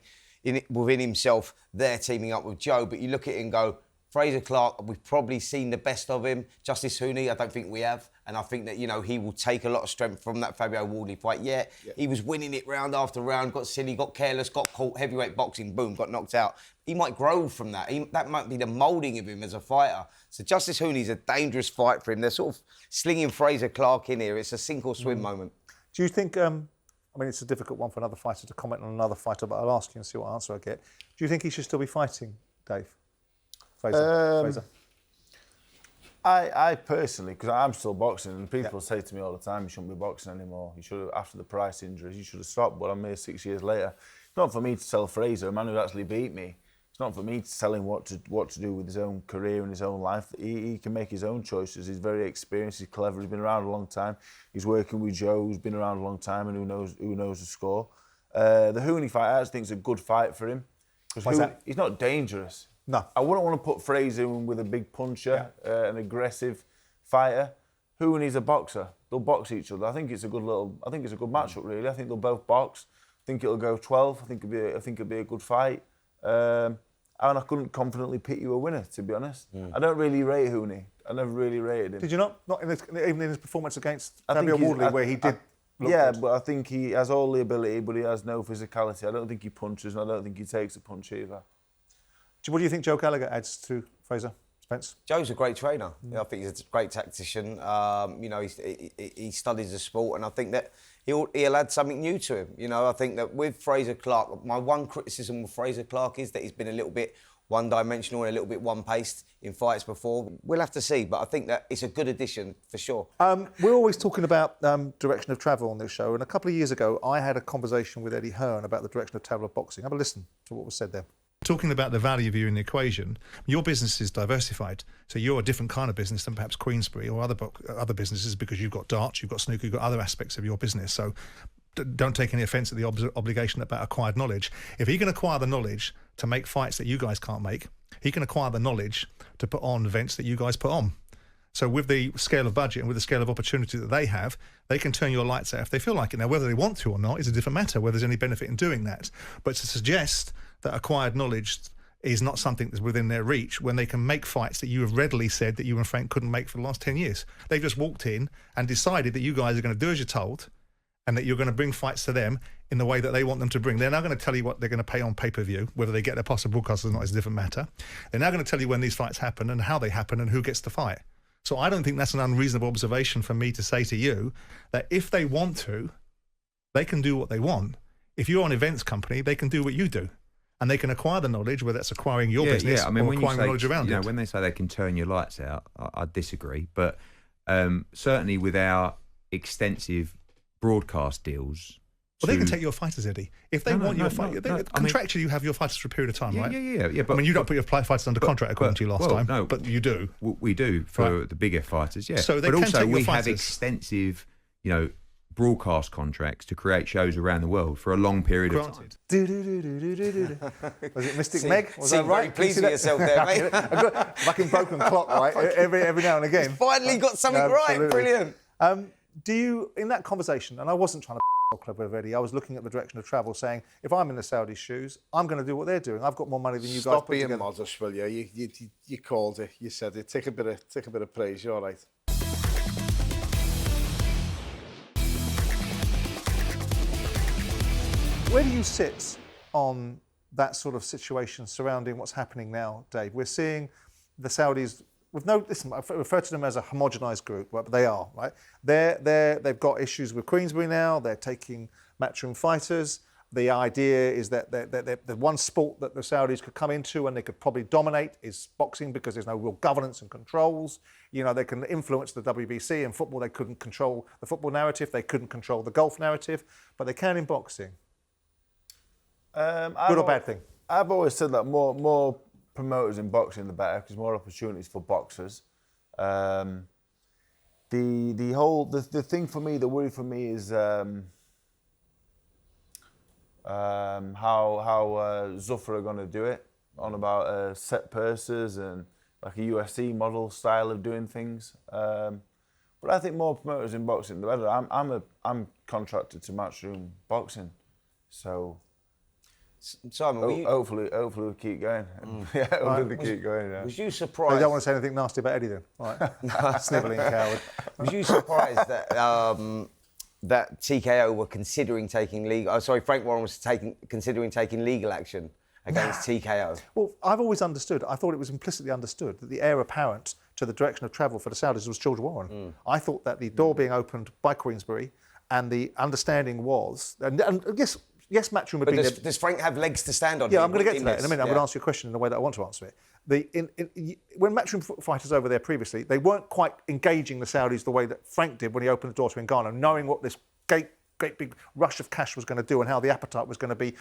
within himself there teaming up with Joe. But you look at it and go, Fraser Clarke, we've probably seen the best of him. Justice Hooney, I don't think we have. And I think that, he will take a lot of strength from that Fabio Wardley fight. Yeah, he was winning it round after round, got silly, got careless, got caught, heavyweight boxing, boom, got knocked out. He might grow from that. That might be the moulding of him as a fighter. So Justice Hooney's a dangerous fight for him. They're sort of slinging Fraser Clarke in here. It's a sink or swim moment. Do you think... it's a difficult one for another fighter to comment on another fighter, but I'll ask you and see what answer I get. Do you think he should still be fighting, Dave? Fraser? I personally, because I'm still boxing, and people say to me all the time, you shouldn't be boxing anymore. You should have, after the Price injuries, you should have stopped. But I'm here 6 years later. It's not for me to tell Fraser, a man who actually beat me. It's not for me to tell him what to do with his own career and his own life. He can make his own choices. He's very experienced. He's clever. He's been around a long time. He's working with Joe, who's been around a long time and who knows the score. The Hooney fight, I just think, is a good fight for him. He's not dangerous. No. I wouldn't want to put Fraser in with a big puncher, an aggressive fighter. Hooney's a boxer. They'll box each other. I think it's a good matchup, really. I think they'll both box. I think it'll go 12. I think it'll be a good fight. And I couldn't confidently pick you a winner, to be honest. I don't really rate Hooney. I never really rated him. Did you not? Not even in his performance against Fabio Wardley, where he did. But I think he has all the ability, but he has no physicality. I don't think he punches, and I don't think he takes a punch either. What do you think Joe Gallagher adds to Fraser? Spence? Joe's a great trainer. I think he's a great tactician. You know, he studies the sport, and I think that he'll add something new to him. You know, I think that with Fraser Clark, my one criticism with Fraser Clark is that he's been a little bit one-dimensional and a little bit one-paced in fights before. We'll have to see, but I think that it's a good addition for sure. We're always talking about direction of travel on this show, and a couple of years ago, I had a conversation with Eddie Hearn about the direction of travel of boxing. Have a listen to what was said there. Talking about the value of you in the equation, your business is diversified. So you're a different kind of business than perhaps Queensberry or other businesses, because you've got darts, you've got snooker, you've got other aspects of your business. So don't take any offence at the obligation about acquired knowledge. If he can acquire the knowledge to make fights that you guys can't make, he can acquire the knowledge to put on events that you guys put on. So with the scale of budget and with the scale of opportunity that they have, they can turn your lights out if they feel like it. Now, whether they want to or not is a different matter, whether there's any benefit in doing that. But to suggest that acquired knowledge is not something that's within their reach when they can make fights that you have readily said that you and Frank couldn't make for the last 10 years. They've just walked in and decided that you guys are going to do as you're told, and that you're going to bring fights to them in the way that they want them to bring. They're now going to tell you what they're going to pay on pay-per-view. Whether they get their possible broadcast or not is a different matter. They're now going to tell you when these fights happen and how they happen and who gets to fight. So I don't think that's an unreasonable observation for me to say to you that if they want to, they can do what they want. If you're an events company, they can do what you do. And they can acquire the knowledge, whether that's acquiring your business or acquiring the knowledge around it. When they say they can turn your lights out, I disagree. But certainly with our extensive broadcast deals... Well, they can take your fighters, Eddie. If they want your fighters... Contractually, you have your fighters for a period of time, right? Yeah. But, I mean, you don't put your fighters under contract, according to you last time, no, but you do. We do for the bigger fighters, yeah. So they but can also take your we have fighters. extensive, broadcast contracts to create shows around the world for a long period of time. Was it Mystic Meg? Was that right? Very pleased with yourself there, mate. I've got a fucking broken clock, right? Every now and again. Finally got something right. Brilliant. Do you, in that conversation, and I wasn't trying to club with Eddie, I was looking at the direction of travel, saying, if I'm in the Saudis' shoes, I'm going to do what they're doing. I've got more money than you guys Stop put being together. modest, will you? You called it. You said it. Take a bit of praise. You're all right. Where do you sit on that sort of situation surrounding what's happening now, Dave? We're seeing the Saudis with listen, I refer to them as a homogenised group, but they are, right? They've got issues with Queensberry now. They're taking matchroom fighters. The idea is that the one sport that the Saudis could come into and they could probably dominate is boxing, because there's no real governance and controls. They can influence the WBC. In football, they couldn't control the football narrative. They couldn't control the golf narrative, but they can in boxing. Good or bad thing? I've always said that more promoters in boxing the better, because more opportunities for boxers. The thing for me, the worry for me is how Zuffa are going to do it, on about set purses and like a UFC model style of doing things. But I think more promoters in boxing the better. I'm contracted to Matchroom Boxing, so. Simon, hopefully we'll keep going. Yeah, hopefully we'll keep going. Yeah. Was you surprised? You don't want to say anything nasty about Eddie then, right? Snivelling coward. Was you surprised that that TKO were considering taking legal? Frank Warren was considering taking legal action against TKO. Well, I've always understood. I thought it was implicitly understood that the heir apparent to the direction of travel for the Saudis was George Warren. I thought that the door being opened by Queensberry, and the understanding was, and I guess. Yes, Matchroom would be... Does Frank have legs to stand on? Yeah, I'm going to get to that in a minute. I'm going to answer your question in the way that I want to answer it. When Matchroom fighters over there previously, they weren't quite engaging the Saudis the way that Frank did when he opened the door to Ngannou, knowing what this great big rush of cash was going to do and how the appetite was going to be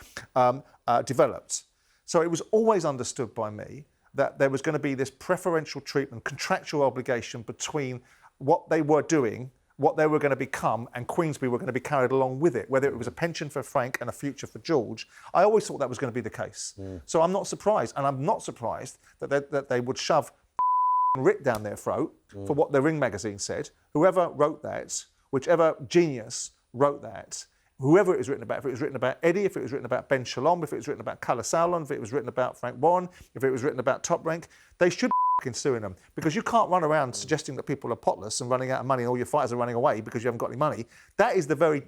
developed. So it was always understood by me that there was going to be this preferential treatment, contractual obligation between what they were doing, what they were going to become, and Queensberry were going to be carried along with it, whether it was a pension for Frank and a future for George. I always thought that was going to be the case. So I'm not surprised, and I'm not surprised that they would shove Rick down their throat for what the Ring magazine said. Whoever wrote that, whichever genius wrote that, whoever it was written about, if it was written about Eddie, if it was written about Ben Shalom, if it was written about Kala Sauerland, if it was written about Frank Warren, if it was written about Top Rank, they should suing them, because you can't run around suggesting that people are potless and running out of money and all your fighters are running away because you haven't got any money. That is the very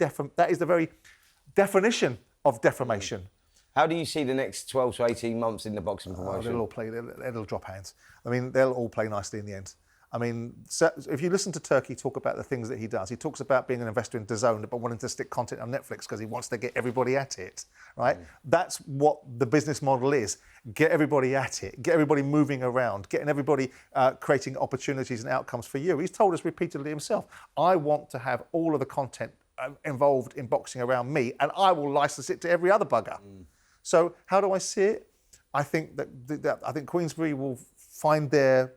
definition of defamation. How do you see the next 12 to 18 months in the boxing promotion? It'll drop hands. I mean, they'll all play nicely in the end. I mean, so if you listen to Turkey talk about the things that he does, he talks about being an investor in DAZN, but wanting to stick content on Netflix because he wants to get everybody at it, right? That's what the business model is. Get everybody at it, get everybody moving around, getting everybody creating opportunities and outcomes for you. He's told us repeatedly himself, I want to have all of the content involved in boxing around me, and I will license it to every other bugger. So how do I see it? I think that I think Queensberry will find their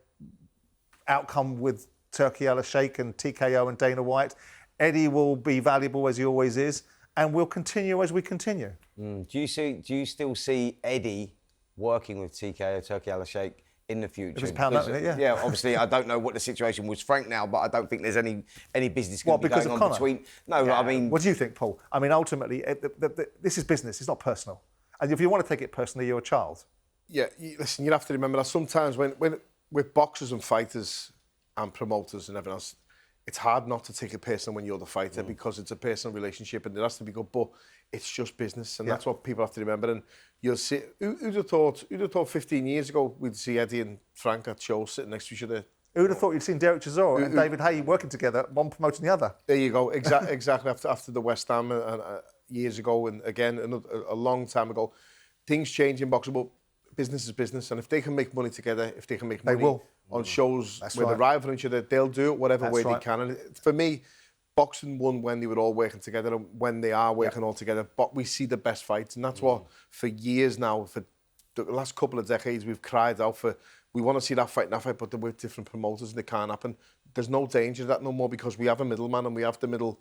outcome with Turkey Usyk and TKO and Dana White. Eddie will be valuable as he always is, and we'll continue as we continue. Do you still see Eddie working with TKO, Turkey Usyk in the future? If it's pound note, yeah. Yeah, obviously I don't know what the situation was Frank now, but I don't think there's any business going to be going on between. No, yeah. I mean, what do you think, Paul? I mean, ultimately, this is business. It's not personal. And if you want to take it personally, you're a child. Yeah, listen, you have to remember that sometimes when with boxers and fighters and promoters and everything else, it's hard not to take it personal when you're the fighter because it's a personal relationship and it has to be good, but it's just business, and that's what people have to remember. And you'll see, who'd have thought 15 years ago we'd see Eddie and Frank at shows sitting next to each other? Who'd have thought you'd seen Derek Chisora and David Haye working together, one promoting the other? There you go, exactly after the West Ham years ago, and again, a long time ago. Things change in boxing, but business is business, and if they can make money together, if they can make money on shows where they rival each other, they'll do it whatever way they can. And for me, boxing won when they were all working together, and when they are working all together. But we see the best fights, and that's what for years now, for the last couple of decades, we've cried out for. We want to see that fight, but they're with different promoters, and it can't happen. There's no danger of that no more because we have a middleman and we have the middle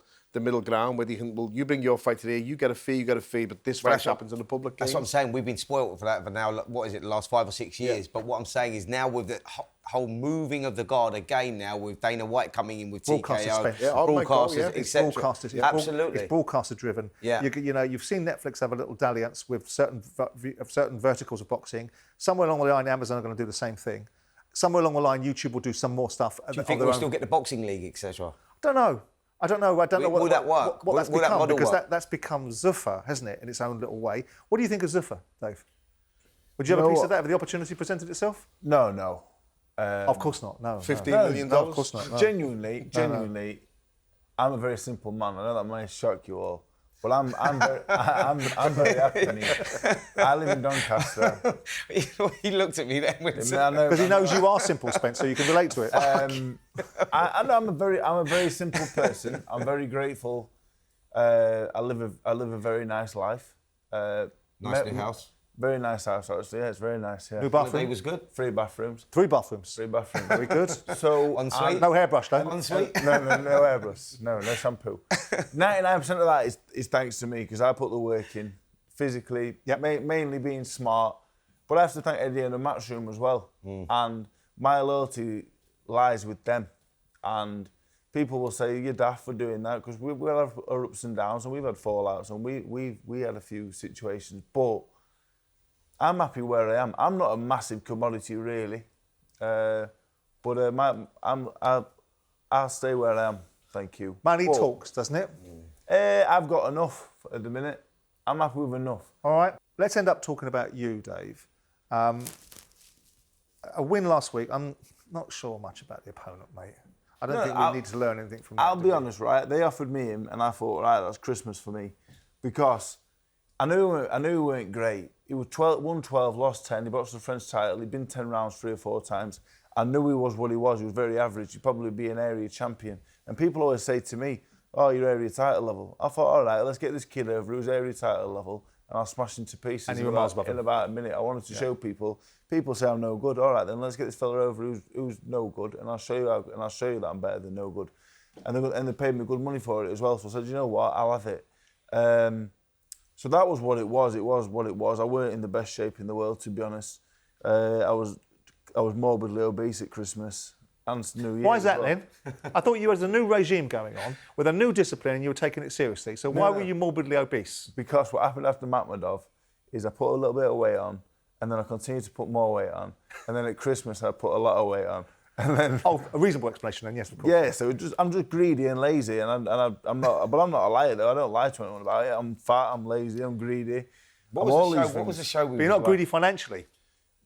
ground where you can, well, you bring your fight today, you get a fee, but this fight happens in the public game. That's what I'm saying. We've been spoiled for that for now, what is it, the last 5 or 6 years. Yeah. But what I'm saying is now with the whole moving of the guard again now with Dana White coming in with TKO, broadcasters, etc. Broadcasters, absolutely. It's broadcaster driven. Yeah. You know, you've seen Netflix have a little dalliance with certain verticals of boxing. Somewhere along the line, Amazon are going to do the same thing. Somewhere along the line, YouTube will do some more stuff. Do you think we'll still get the boxing league, etc.? I don't know. I don't know what that work? What that's will become, that because work? that's become Zuffa, hasn't it, in its own little way. What do you think of Zuffa, Dave? Would you have a piece of that if the opportunity presented itself? No. Of course not. No. $15 million. No, of course not. No. Genuinely, I'm a very simple man. I know that might shock you all. But I'm very happy. I live in Doncaster. He looked at me then because he knows you are simple, Spencer. You can relate to it. I know I'm a very simple person. I'm very grateful. I live a very nice life. Nice new house. Very nice house, actually. Yeah, it's very nice. Yeah. New bathroom. It was good. 3 bathrooms. 3 bathrooms. 3 bathrooms. Very good. So ensuite. No hairbrush, though. Ensuite. No hairbrush. No shampoo. 99% of that is thanks to me because I put the work in physically, mainly being smart. But I have to thank Eddie and the matchroom as well. And my loyalty lies with them. And people will say you're daft for doing that because we'll have our ups and downs, and we've had fallouts, and we had a few situations, but I'm happy where I am. I'm not a massive commodity, really, but I'll stay where I am. Thank you. Money talks, doesn't it? I've got enough at the minute. I'm happy with enough. All right. Let's end up talking about you, Dave. A win last week. I'm not sure much about the opponent, mate. I don't think we need to learn anything from that. I'll be honest, right? They offered me him, and I thought, right, that's Christmas for me, because I knew he weren't great. He was won 12, lost 10. He boxed the French title. He'd been 10 rounds 3 or 4 times. I knew he was what he was. He was very average. He'd probably be an area champion. And people always say to me, oh, you're area title level. I thought, all right, let's get this kid over who's area title level, and I'll smash him to pieces in about a minute. I wanted to show people. People say I'm no good. All right, then let's get this fella over who's no good, and I'll show you that I'm better than no good. And they paid me good money for it as well. So I said, you know what, I'll have it. So that was what it was. It was what it was. I weren't in the best shape in the world, to be honest. I was morbidly obese at Christmas and New Year. Why is that then? I thought you had a new regime going on with a new discipline and you were taking it seriously. So why were you morbidly obese? Because what happened after Makhmedov is I put a little bit of weight on, and then I continued to put more weight on, and then at Christmas I put a lot of weight on. And then, a reasonable explanation then, yes, of course. Yeah, so I'm just greedy and lazy, and I'm not. But I'm not a liar though. I don't lie to anyone about it. I'm fat, I'm lazy, I'm greedy. What was the show we But you're not greedy financially.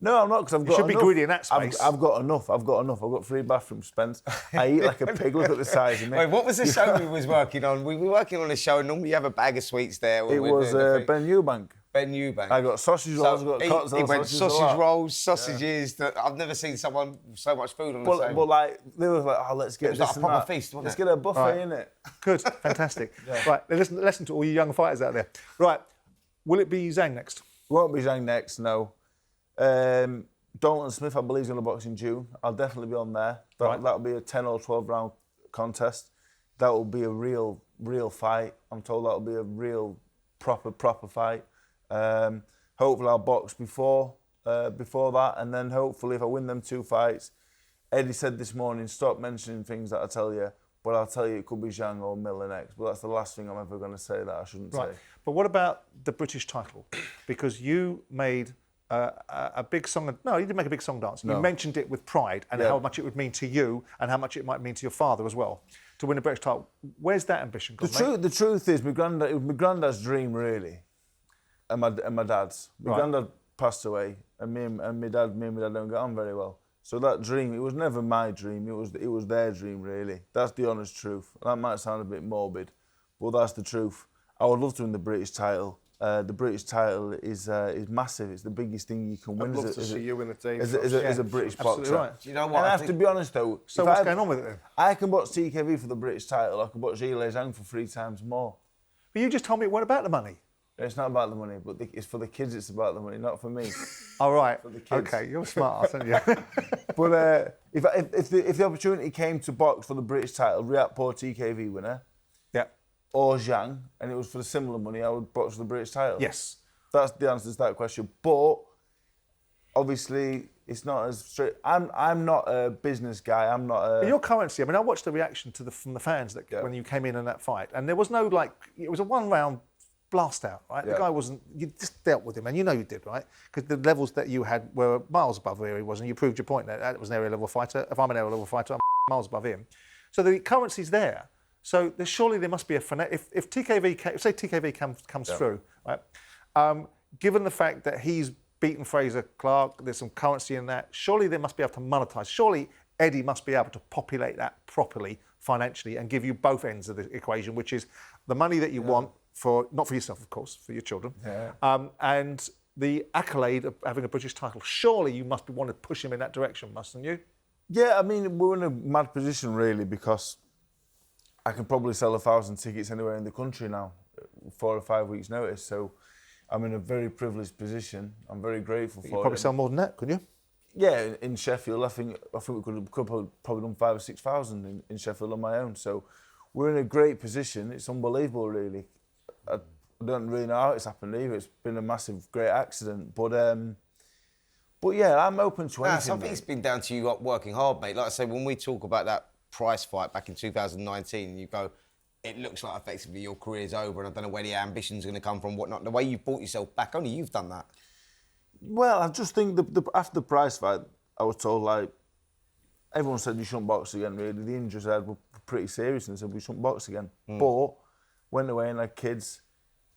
No, I'm not, because I've got You should be enough. greedy in that space. I've got enough. I've got 3 bathrooms, Spence. I eat like a pig. Look at the size of me. Wait, what was the show we was working on? We were working on a show, and normally you have a bag of sweets there. It was Ben Eubank. Ben Eubank. I got sausage rolls, I got cocktails, he went sausages, sausage rolls, sausages. That I've never seen someone so much food on the table. But like, they were like, oh, let's get was this like a and proper that. feast, wasn't Let's it? get a buffet, innit? Good, fantastic. Right, listen to all you young fighters out there. Right, will it be Zhang next? Won't be Zhang next, no. Dalton Smith, I believe, is going to box in June. I'll definitely be on there. That'll be a 10 or 12 round contest. That will be a real fight. I'm told that'll be a real proper fight. Hopefully I'll box before that, and then hopefully if I win them 2 fights, Eddie said this morning, stop mentioning things that I tell you, but I'll tell you it could be Zhang or Miller next. But that's the last thing I'm ever going to say that I shouldn't say. But what about the British title? Because you made a big song. No, you didn't make a big song dance. No. You mentioned it with pride and how much it would mean to you and how much it might mean to your father as well to win a British title. Where's that ambition gone? The truth is, it was my granddad's dream, really, and my dad's. My granddad passed away, and me and my dad don't get on very well. So that dream, it was never my dream. It was their dream, really. That's the honest truth. That might sound a bit morbid, but that's the truth. I would love to win the British title. The British title is massive. It's the biggest thing you can win. I'd love to see you win it, Dave. As a British boxer. Right. Do you know what? And I have to be honest though. So what's going on with it then? I can box TKV for the British title. I can box Zhilei Zhang for 3 times more. But you just told me it wasn't about the money. It's not about the money, but it's for the kids. It's about the money, not for me. All right. For the kids. Okay, you're smart ass, aren't you? But if the opportunity came to box for the British title, Riatpur TKV winner, Yeah. or Zhang, and it was for the similar money, I would box for the British title. Yes. That's the answer to that question. But obviously, it's not as straight. I'm not a business guy. I'm not a. But your currency. I mean, I watched the reaction from the fans when you came in that fight, and there was no it was a 1-round blast out, right? Yeah. The guy wasn't. You just dealt with him, and you know you did, right? Because the levels that you had were miles above where he was, and you proved your point. That was an area level fighter. If I'm an area level fighter, I'm miles above him. So the currency's there. So surely there must be a finesse. If TKV, say TKV comes through, right? Given the fact that he's beaten Fraser Clark, there's some currency in that. Surely they must be able to monetize. Surely Eddie must be able to populate that properly financially and give you both ends of the equation, which is the money that you want not for yourself, of course, for your children, and the accolade of having a British title. Surely you must want to push him in that direction, mustn't you? Yeah, I mean, we're in a mad position really because I can probably sell 1,000 tickets anywhere in the country now, 4 or 5 weeks' notice. So I'm in a very privileged position. I'm very grateful for it. You probably sell more than that, couldn't you? Yeah, in Sheffield, I think we could have probably done 5,000 or 6,000 in Sheffield on my own. So we're in a great position. It's unbelievable, really. I don't really know how it's happened either. It's been a massive, great accident. But yeah, I'm open to anything. I think it's been down to you working hard, mate. Like I say, when we talk about that Price fight back in 2019, you go, it looks like effectively your career's over, and I don't know where the ambition's going to come from, whatnot. The way you brought yourself back, only you've done that. Well, I just think after the Price fight, I was told, like, everyone said you shouldn't box again, really. The injuries I had were pretty serious and said we shouldn't box again. But went away and had kids,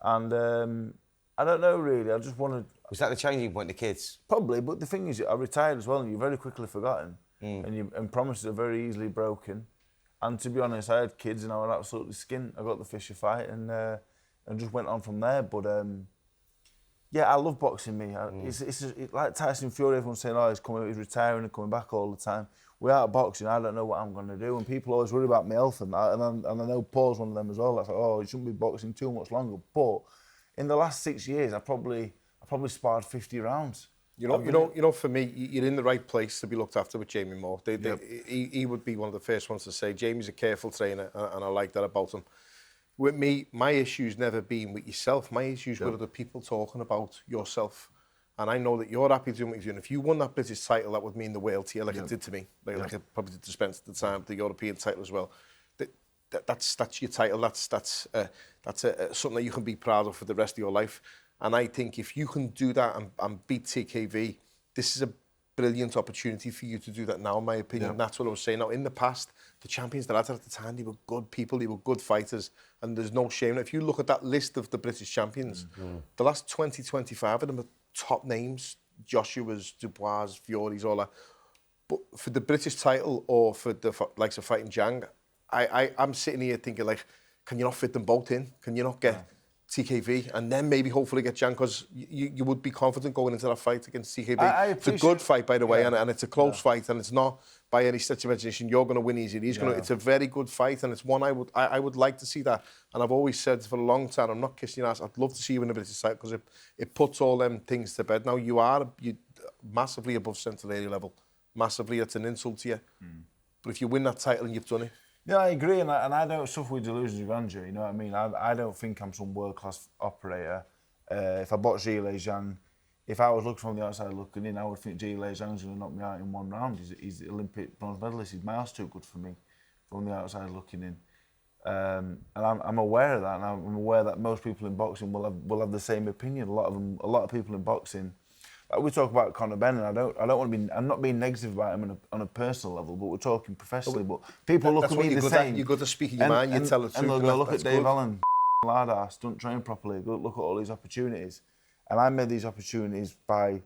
and I don't know, really. I just wanted... Was that the changing point, the kids? Probably, but the thing is, I retired as well, and you're very quickly forgotten. And promises are very easily broken. And to be honest, I had kids and I was absolutely skint. I got the Fisher fight and just went on from there. But yeah, I love boxing. It's like Tyson Fury. Everyone's saying, "Oh, he's retiring and coming back all the time." Without boxing, I don't know what I'm going to do. And people always worry about my health and that. And I know Paul's one of them as well. That's like, "Oh, you shouldn't be boxing too much longer." But in the last 6 years, I probably sparred 50 rounds. You know, for me, you're in the right place to be looked after with Jamie Moore. He would be one of the first ones to say, Jamie's a careful trainer, and I like that about him. With me, my issue's never been with yourself. My issue's with other people talking about yourself. And I know that you're happy doing what you're doing. If you won that British title, that would mean the world to you, like it did to me. Like it probably did to Spence at the time, the European title as well. That's your title. That's something that you can be proud of for the rest of your life. And I think if you can do that and beat TKV, this is a brilliant opportunity for you to do that now, in my opinion. That's what I was saying. Now, in the past, the champions that I had at the time, they were good people, they were good fighters, and there's no shame. If you look at that list of the British champions, the last 20, 25 of them are top names. Joshua's, Dubois, Fury's, all that. But for the British title or for the likes of fighting Zhang, I'm sitting here thinking, like, can you not fit them both in? Can you not get TKV and then maybe hopefully get Zhang? Because you would be confident going into that fight against TKV. It's a good fight, by the way, and it's a close fight, and it's not by any stretch of imagination you're going to win easy. It's a very good fight, and it's one I would like to see that. And I've always said for a long time, I'm not kissing your ass, I'd love to see you in a British title because it puts all them things to bed. Now you massively above central area level, massively. It's an insult to you. But if you win that title and you've done it. Yeah, I agree, and I don't suffer with delusions of grandeur, you know what I mean? I don't think I'm some world-class operator. If I box Zhilei Zhang, if I was looking from the outside looking in, I would think Zhilei Zhang's going to knock me out in one round. He's the Olympic bronze medalist. He's miles too good for me from the outside looking in. And I'm aware of that, and I'm aware that most people in boxing will have the same opinion. A lot of people in boxing. We talk about Conor Benn, and I don't want to be. I'm not being negative about him on a personal level, but we're talking professionally. But people look at me the same. You've got to speak your mind. You tell the truth. And they'll go, look at Dave Allen, lard ass, don't train properly. Go look at all these opportunities, and I made these opportunities by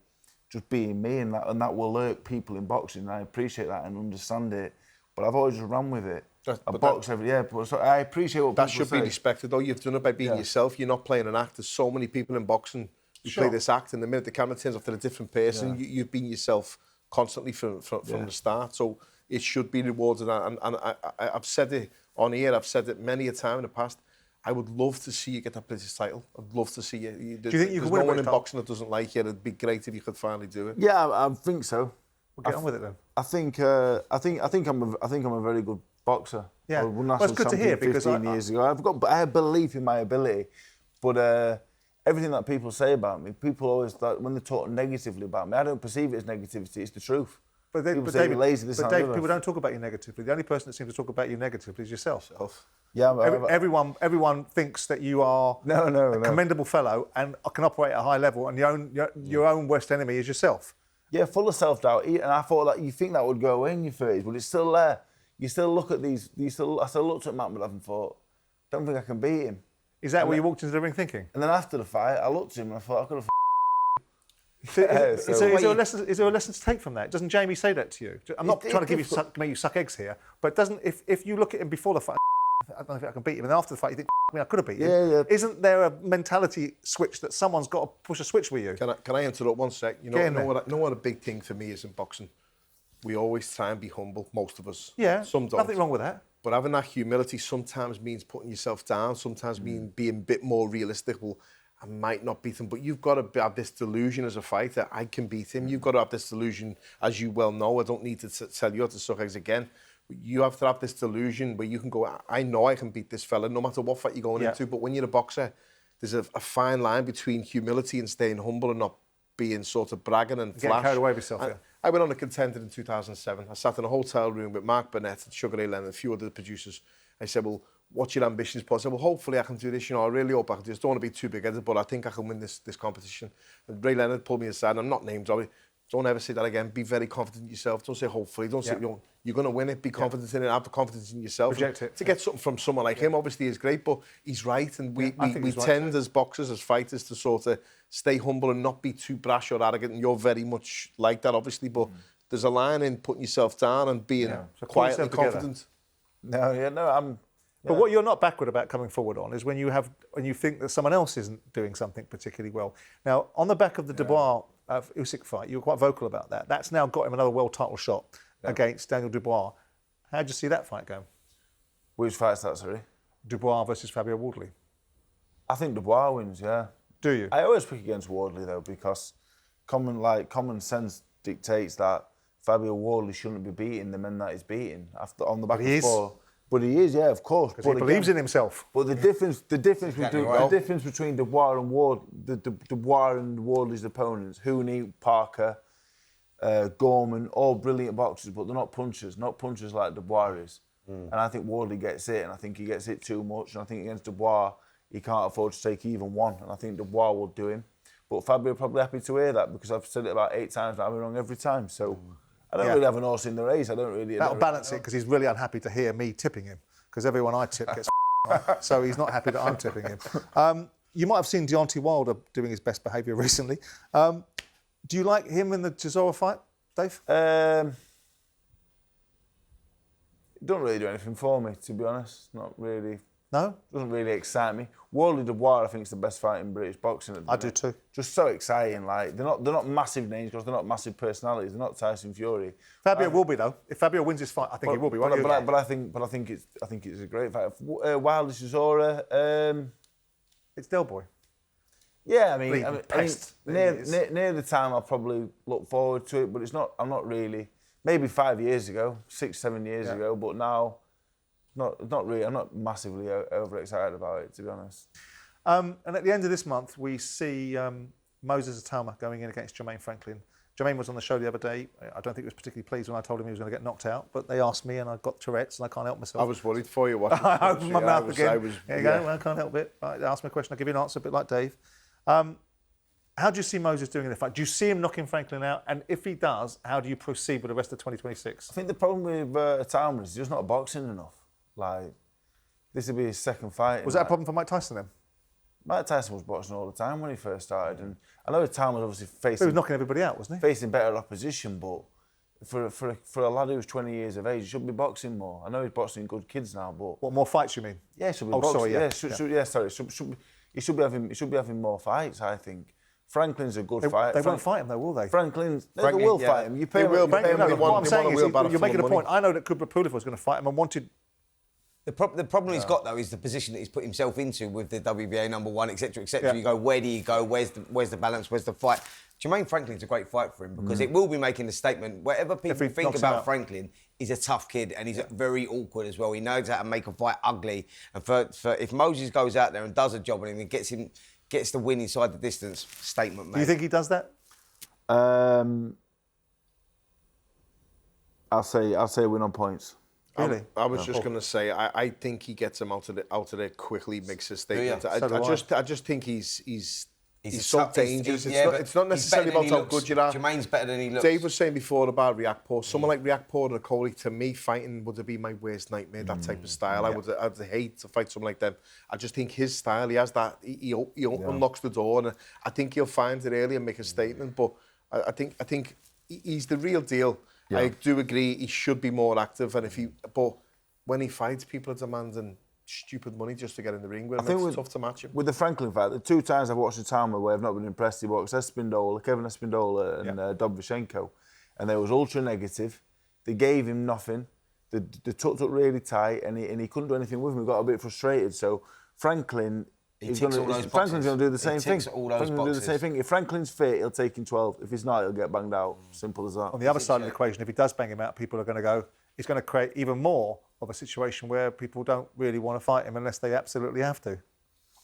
just being me, and that will irk people in boxing. And I appreciate that and understand it, but I've always just run with it. I box every year, but so I appreciate what people say. That should be respected, though. You've done it by being yourself. You're not playing an act. There's so many people in boxing. You play this act, and the minute the camera turns off to a different person, you've been yourself constantly from the start. So it should be rewarded. And I've said it on here, I've said it many a time in the past. I would love to see you get that British title. I'd love to see you. Do you think you could win no one a in boxing that doesn't like you. It'd be great if you could finally do it. Yeah, I think so. We'll get on with it then. I think I'm a very good boxer. Yeah, I won well, it's good to hear because 15 years ago. I have belief in my ability, but. Everything that people say about me, people always when they talk negatively about me, I don't perceive it as negativity. It's the truth. But David, people don't talk about you negatively. The only person that seems to talk about you negatively is yourself. Yeah, everyone thinks that you are a commendable fellow and can operate at a high level, and your own worst enemy is yourself. Yeah, full of self-doubt. And I thought that you think that would go away in your 30s, but it's still there. You still look at these. I still looked at Makhmudov and thought, don't think I can beat him. Is that what you walked into the ring thinking? And then after the fight, I looked at him and I thought, I could have. Is there a lesson to take from that? Doesn't Jamie say that to you? I'm not trying to make you suck eggs here, but doesn't if you look at him before the fight, I don't think I can beat him, and then after the fight you think, I could have beat him. Yeah. Isn't there a mentality switch that someone's got to push a switch with you? Can I interrupt 1 sec? You know what a big thing for me is in boxing? We always try and be humble, most of us. Yeah, some don't. Nothing wrong with that. But having that humility sometimes means putting yourself down, sometimes means being a bit more realistic. Well, I might not beat him, but you've got to have this delusion as a fighter, I can beat him. You've got to have this delusion, as you well know. I don't need to tell you how to suck eggs again. You have to have this delusion where you can go, I know I can beat this fella, no matter what fight you're going into. But when you're a boxer, there's a fine line between humility and staying humble and not being sort of bragging and flash. Getting carried away with yourself, I went on a Contender in 2007. I sat in a hotel room with Mark Burnett and Sugar Ray Leonard and a few other producers. I said, well, what's your ambitions, Paul? I said, well, hopefully I can do this. You know, I really hope I can do this. Don't want to be too big-headed, but I think I can win this competition. And Ray Leonard pulled me aside. I'm not named, sorry. Don't ever say that again. Be very confident in yourself. Don't say hopefully. Don't say, you're going to win it. Be confident in it. Have the confidence in yourself. Project it. To get something from someone like him, obviously, is great, but he's right. And we tend as boxers, as fighters, to sort of stay humble and not be too brash or arrogant. And you're very much like that, obviously, but there's a line in putting yourself down and being quietly confident. But what you're not backward about coming forward on is when you think that someone else isn't doing something particularly well. Now, on the back of the Dubois Usyk fight, you were quite vocal about that. That's now got him another world title shot against Daniel Dubois. How'd you see that fight go? Which fight's that, sorry? Dubois versus Fabio Wardley. I think Dubois wins, yeah. Do you? I always pick against Wardley though, because common sense dictates that Fabio Wardley shouldn't be beating the men that he's beating on the back of four. But he is, yeah, of course. Because he believes in himself. But the difference between Dubois and Wardley's opponents, Hooney, Parker, Gorman, all brilliant boxers, but they're not punchers like Dubois is. And I think Wardley gets it, and I think he gets it too much. And I think against Dubois, he can't afford to take even one. And I think Dubois will do him. But Fabio probably happy to hear that because I've said it about 8 times and I'm wrong every time. So I don't really have an horse in the race. I don't really. That'll balance it because he's really unhappy to hear me tipping him because everyone I tip gets right. So he's not happy that I'm tipping him. You might have seen Deontay Wilder doing his best behaviour recently. Do you like him in the Chisora fight, Dave? It don't really do anything for me, to be honest. Not really. No? Doesn't really excite me. Wally Dubois, I think, is the best fight in British boxing. I do too. Just so exciting. Like they're not massive names because they're not massive personalities. They're not Tyson Fury. Fabio will be though. If Fabio wins this fight, I think he will be. Won't he? But I think it's a great fight. Wilder Chisora. It's Del Boy. Yeah, I mean near the time I'll probably look forward to it, but it's not. I'm not really. Maybe 5 years ago, 6, 7 years ago, but now, not really. I'm not massively overexcited about it, to be honest. And at the end of this month, we see Moses Atama going in against Jermaine Franklin. Jermaine was on the show the other day. I don't think he was particularly pleased when I told him he was going to get knocked out, but they asked me and I got Tourette's and I can't help myself. I was worried for you. I opened my mouth again. There you go. Well, I can't help it. Right, ask me a question, I'll give you an answer, a bit like Dave. How do you see Moses doing in the fight? Do you see him knocking Franklin out? And if he does, how do you proceed with the rest of 2026? I think the problem with Atama is he's just not boxing enough. Like, this will be his second fight. Was that a problem for Mike Tyson then? Mike Tyson was boxing all the time when he first started, and I know Atama was obviously facing. He was knocking everybody out, wasn't he? Facing better opposition, but for a lad who's 20 years of age, he should be boxing more. I know he's boxing good kids now, but what, more fights? You mean? Yeah, he should be boxing. Sorry, he should be having more fights. I think. Franklin's a good fighter. They won't fight him though, will they? Franklin will fight him. You pay him. What I'm saying is, you're making a point. I know that Kubra Pulev was going to fight him and wanted. The problem he's got though is the position that he's put himself into with the WBA #1, etc., etc. You go, where do you go? Where's the balance? Where's the fight? Jermaine Franklin's a great fight for him because it will be making a statement. Whatever people think about Franklin, he's a tough kid and he's very awkward as well. He knows how to make a fight ugly. And for if Moses goes out there and does a job on him and gets the win inside the distance, statement, mate. Do you think he does that? I'll say win on points. Really? I was just going to say, I think he gets him out of there quickly, makes a statement. I just think he's so dangerous. It's not necessarily about how good you are. Jermaine's better than he looks. Dave was saying before about Riakporhe. Someone like Riakporhe and Okoli, to me, fighting would be my worst nightmare, that type of style. I'd hate to fight someone like them. I just think his style, he has that, he unlocks the door, and I think he'll find it early and make a statement. But I think he's the real deal. Yeah. I do agree he should be more active, but when he fights, people are demanding stupid money just to get in the ring with him. It's tough to match him. With the Franklin fight, the 2 times I've watched Atama where I've not been impressed, he boxed Kevin Espindola and Dobyshenko, and they was ultra negative. They gave him nothing. They tucked up really tight, and he couldn't do anything with him. He got a bit frustrated. So Franklin's going to do the same thing. Franklin's going to do the same thing. If Franklin's fit, he'll take him 12. If he's not, he'll get banged out. Simple as that. On the other side of the equation, if he does bang him out, people are going to go, he's going to create even more of a situation where people don't really want to fight him unless they absolutely have to,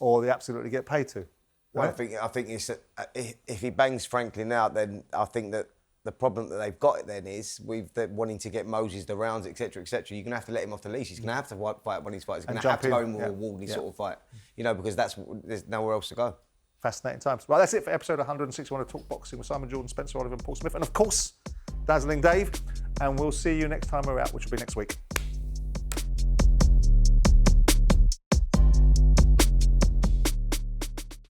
or they absolutely get paid to. Well, I think it's, if he bangs Franklin out, then I think that the problem that they've got then is with wanting to get Moses the rounds, etc., etc. You're going to have to let him off the leash. He's going to have to fight when he's fighting. He's going to have to go more a Wardley sort of fight, because there's nowhere else to go. Fascinating times. Well, that's it for episode 161 of Talk Boxing with Simon Jordan, Spencer Oliver and Paul Smith, and of course, Dazzling Dave. And we'll see you next time we're out, which will be next week.